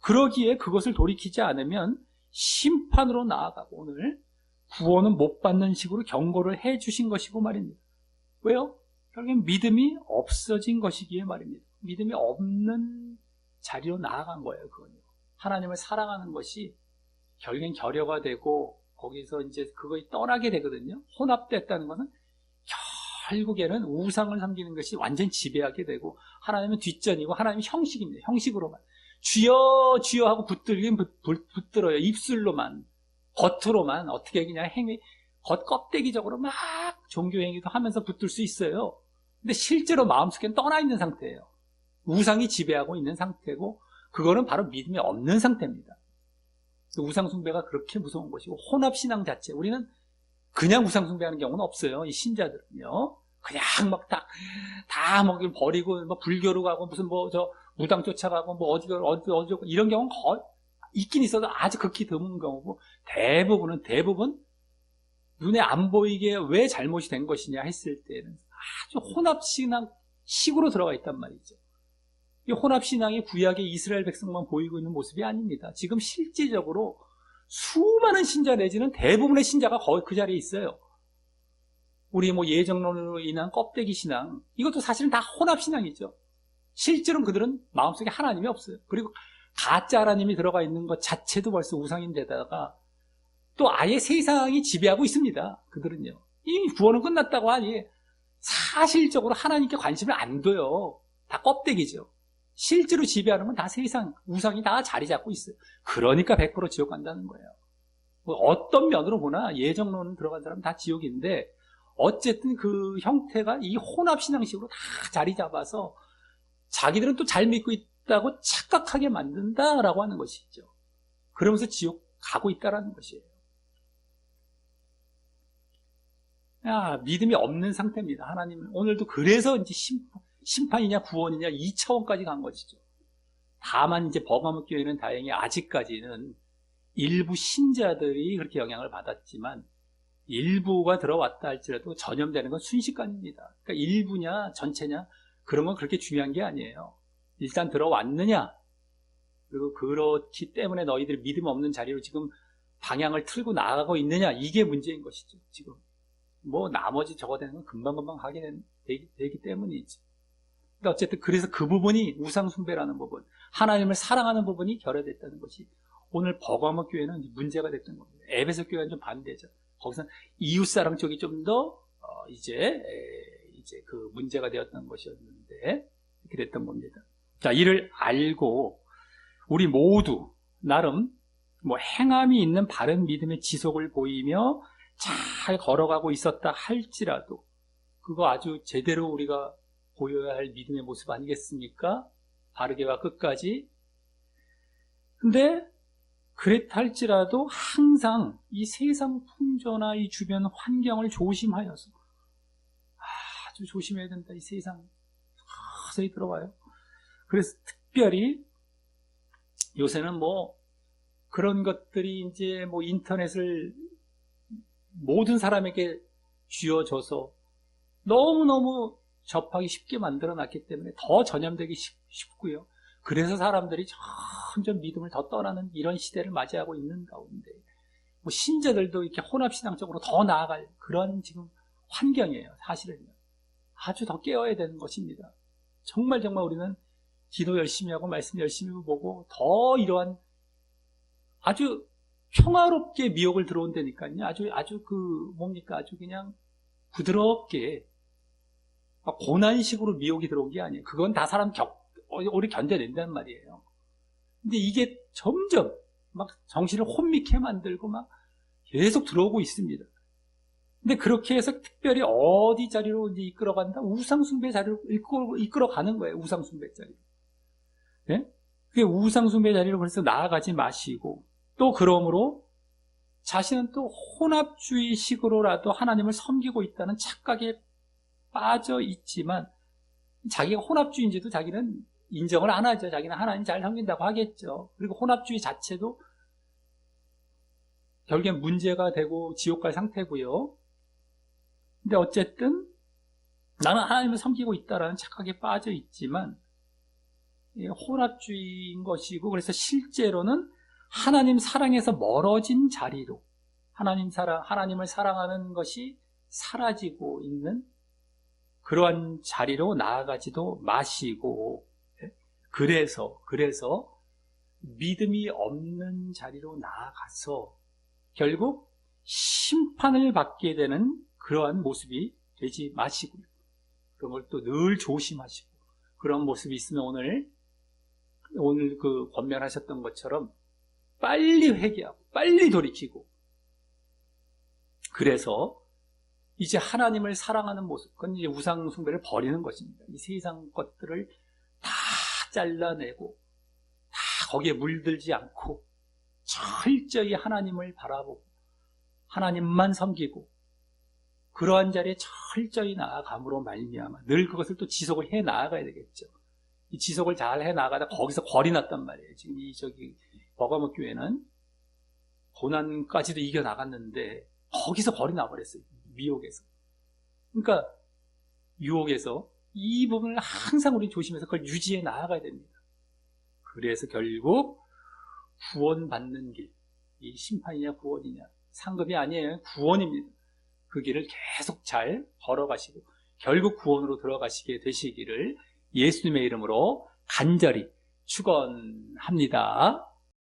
그러기에 그것을 돌이키지 않으면 심판으로 나아가고, 오늘 구원은 못 받는 식으로 경고를 해 주신 것이고 말입니다. 왜요? 결국엔 믿음이 없어진 것이기에 말입니다. 믿음이 없는 자리로 나아간 거예요, 그건요. 하나님을 사랑하는 것이 결국엔 결여가 되고, 거기서 이제 그거에 떠나게 되거든요. 혼합됐다는 것은 결국에는 우상을 섬기는 것이 완전 지배하게 되고, 하나님은 뒷전이고 하나님은 형식입니다. 형식으로만. 주여 주여 하고 붙들긴 붙들어요. 입술로만, 겉으로만. 어떻게 그냥 겉 껍데기적으로 막 종교행위도 하면서 붙들 수 있어요. 근데 실제로 마음속엔 떠나 있는 상태예요. 우상이 지배하고 있는 상태고, 그거는 바로 믿음이 없는 상태입니다. 우상숭배가 그렇게 무서운 것이고, 혼합신앙 자체, 우리는 그냥 우상숭배하는 경우는 없어요. 이 신자들은요, 그냥 막 다 먹일 버리고, 뭐 불교로 가고, 무슨 무당 쫓아가고, 어디 이런 경우는 거의 있긴 있어도 아주 극히 드문 경우고, 대부분 눈에 안 보이게 왜 잘못이 된 것이냐 했을 때는 아주 혼합신앙 식으로 들어가 있단 말이죠. 이 혼합신앙이 구약의 이스라엘 백성만 보이고 있는 모습이 아닙니다. 지금 실질적으로 수많은 신자 내지는 대부분의 신자가 거의 그 자리에 있어요. 우리 예정론으로 인한 껍데기 신앙, 이것도 사실은 다 혼합신앙이죠. 실제로는 그들은 마음속에 하나님이 없어요. 그리고 가짜 하나님이 들어가 있는 것 자체도 벌써 우상인데다가 또 아예 세상이 지배하고 있습니다. 그들은요. 이 구원은 끝났다고 하니 사실적으로 하나님께 관심을 안 둬요. 다 껍데기죠. 실제로 지배하는 건 다 세상, 우상이 다 자리 잡고 있어요. 그러니까 100% 지옥 간다는 거예요. 어떤 면으로 보나 예정론은 들어간 사람은 다 지옥인데, 어쨌든 그 형태가 이 혼합신앙식으로 다 자리 잡아서 자기들은 또 잘 믿고 있다고 착각하게 만든다라고 하는 것이죠. 그러면서 지옥 가고 있다라는 것이에요. 믿음이 없는 상태입니다. 하나님은 오늘도 그래서 이제 심판이냐 구원이냐 2차원까지 간 것이죠. 다만 이제 버가모 교회는 다행히 아직까지는 일부 신자들이 그렇게 영향을 받았지만, 일부가 들어왔다 할지라도 전염되는 건 순식간입니다. 그러니까 일부냐 전체냐 그런 건 그렇게 중요한 게 아니에요. 일단 들어왔느냐, 그리고 그렇기 때문에 너희들이 믿음 없는 자리로 지금 방향을 틀고 나아가고 있느냐, 이게 문제인 것이죠. 지금 나머지 저거 되는 건 금방금방 하게 되기 때문이지. 그러니까 어쨌든 그래서 그 부분이 우상숭배라는 부분, 하나님을 사랑하는 부분이 결여됐다는 것이 오늘 버가모 교회는 문제가 됐던 겁니다. 에베소 교회는 좀 반대죠. 거기서는 이웃사랑 쪽이 좀 더 이제 그 문제가 되었던 것이었는데, 이렇게 됐던 겁니다. 자, 이를 알고 우리 모두 나름 행함이 있는 바른 믿음의 지속을 보이며 잘 걸어가고 있었다 할지라도, 그거 아주 제대로 우리가 보여야 할 믿음의 모습 아니겠습니까? 바르게와 끝까지. 근데 그랬다 할지라도 항상 이 세상 풍조나 이 주변 환경을 조심하여서, 아주 조심해야 된다. 이 세상 서서히 들어와요. 그래서 특별히 요새는 그런 것들이 이제 인터넷을 모든 사람에게 쥐어줘서 너무너무 접하기 쉽게 만들어 놨기 때문에 더 전염되기 쉽고요. 그래서 사람들이 점점 믿음을 더 떠나는 이런 시대를 맞이하고 있는 가운데, 신자들도 이렇게 혼합신앙적으로 더 나아갈 그런 지금 환경이에요. 사실은요. 아주 더 깨어야 되는 것입니다. 정말 우리는 기도 열심히 하고 말씀 열심히 보고 더 이러한 아주 평화롭게 미혹을 들어온다니까요. 아주 아주 그냥 부드럽게 고난식으로 미혹이 들어온 게 아니에요. 그건 다 사람 우리 견뎌낸다는 말이에요. 근데 이게 점점 정신을 혼미케 만들고 계속 들어오고 있습니다. 근데 그렇게 해서 특별히 어디 자리로 이제 이끌어간다? 우상숭배 자리로 이끌어가는 거예요. 우상숭배 자리로. 네? 그게 우상숭배 자리로 그래서 나아가지 마시고, 또 그러므로 자신은 또 혼합주의식으로라도 하나님을 섬기고 있다는 착각에 빠져 있지만 자기가 혼합주의인지도 자기는 인정을 안 하죠. 자기는 하나님 잘 섬긴다고 하겠죠. 그리고 혼합주의 자체도 결국엔 문제가 되고 지옥 갈 상태고요. 근데 어쨌든 나는 하나님을 섬기고 있다라는 착각에 빠져 있지만 혼합주의인 것이고, 그래서 실제로는 하나님 사랑에서 멀어진 자리로 하나님을 사랑하는 것이 사라지고 있는 그러한 자리로 나아가지도 마시고, 그래서 믿음이 없는 자리로 나아가서 결국 심판을 받게 되는 그러한 모습이 되지 마시고요. 그런 걸 또 늘 조심하시고, 그런 모습이 있으면 오늘 그 권면하셨던 것처럼 빨리 회개하고 빨리 돌이키고, 그래서 이제 하나님을 사랑하는 모습, 그건 이제 우상 숭배를 버리는 것입니다. 이 세상 것들을 다 잘라내고 다 거기에 물들지 않고 철저히 하나님을 바라보고 하나님만 섬기고 그러한 자리에 철저히 나아감으로 말미암아 늘 그것을 또 지속을 해 나아가야 되겠죠. 이 지속을 잘 해 나가다 거기서 거리 났단 말이에요. 지금 버가모 교회는 고난까지도 이겨 나갔는데 거기서 거리 나버렸어요. 미혹에서. 그러니까 유혹에서 이 부분을 항상 우리 조심해서 그걸 유지해 나아가야 됩니다. 그래서 결국 구원받는 길, 이 심판이냐 구원이냐, 상급이 아니에요. 구원입니다. 그 길을 계속 잘 걸어가시고 결국 구원으로 들어가시게 되시기를 예수님의 이름으로 간절히 축원합니다.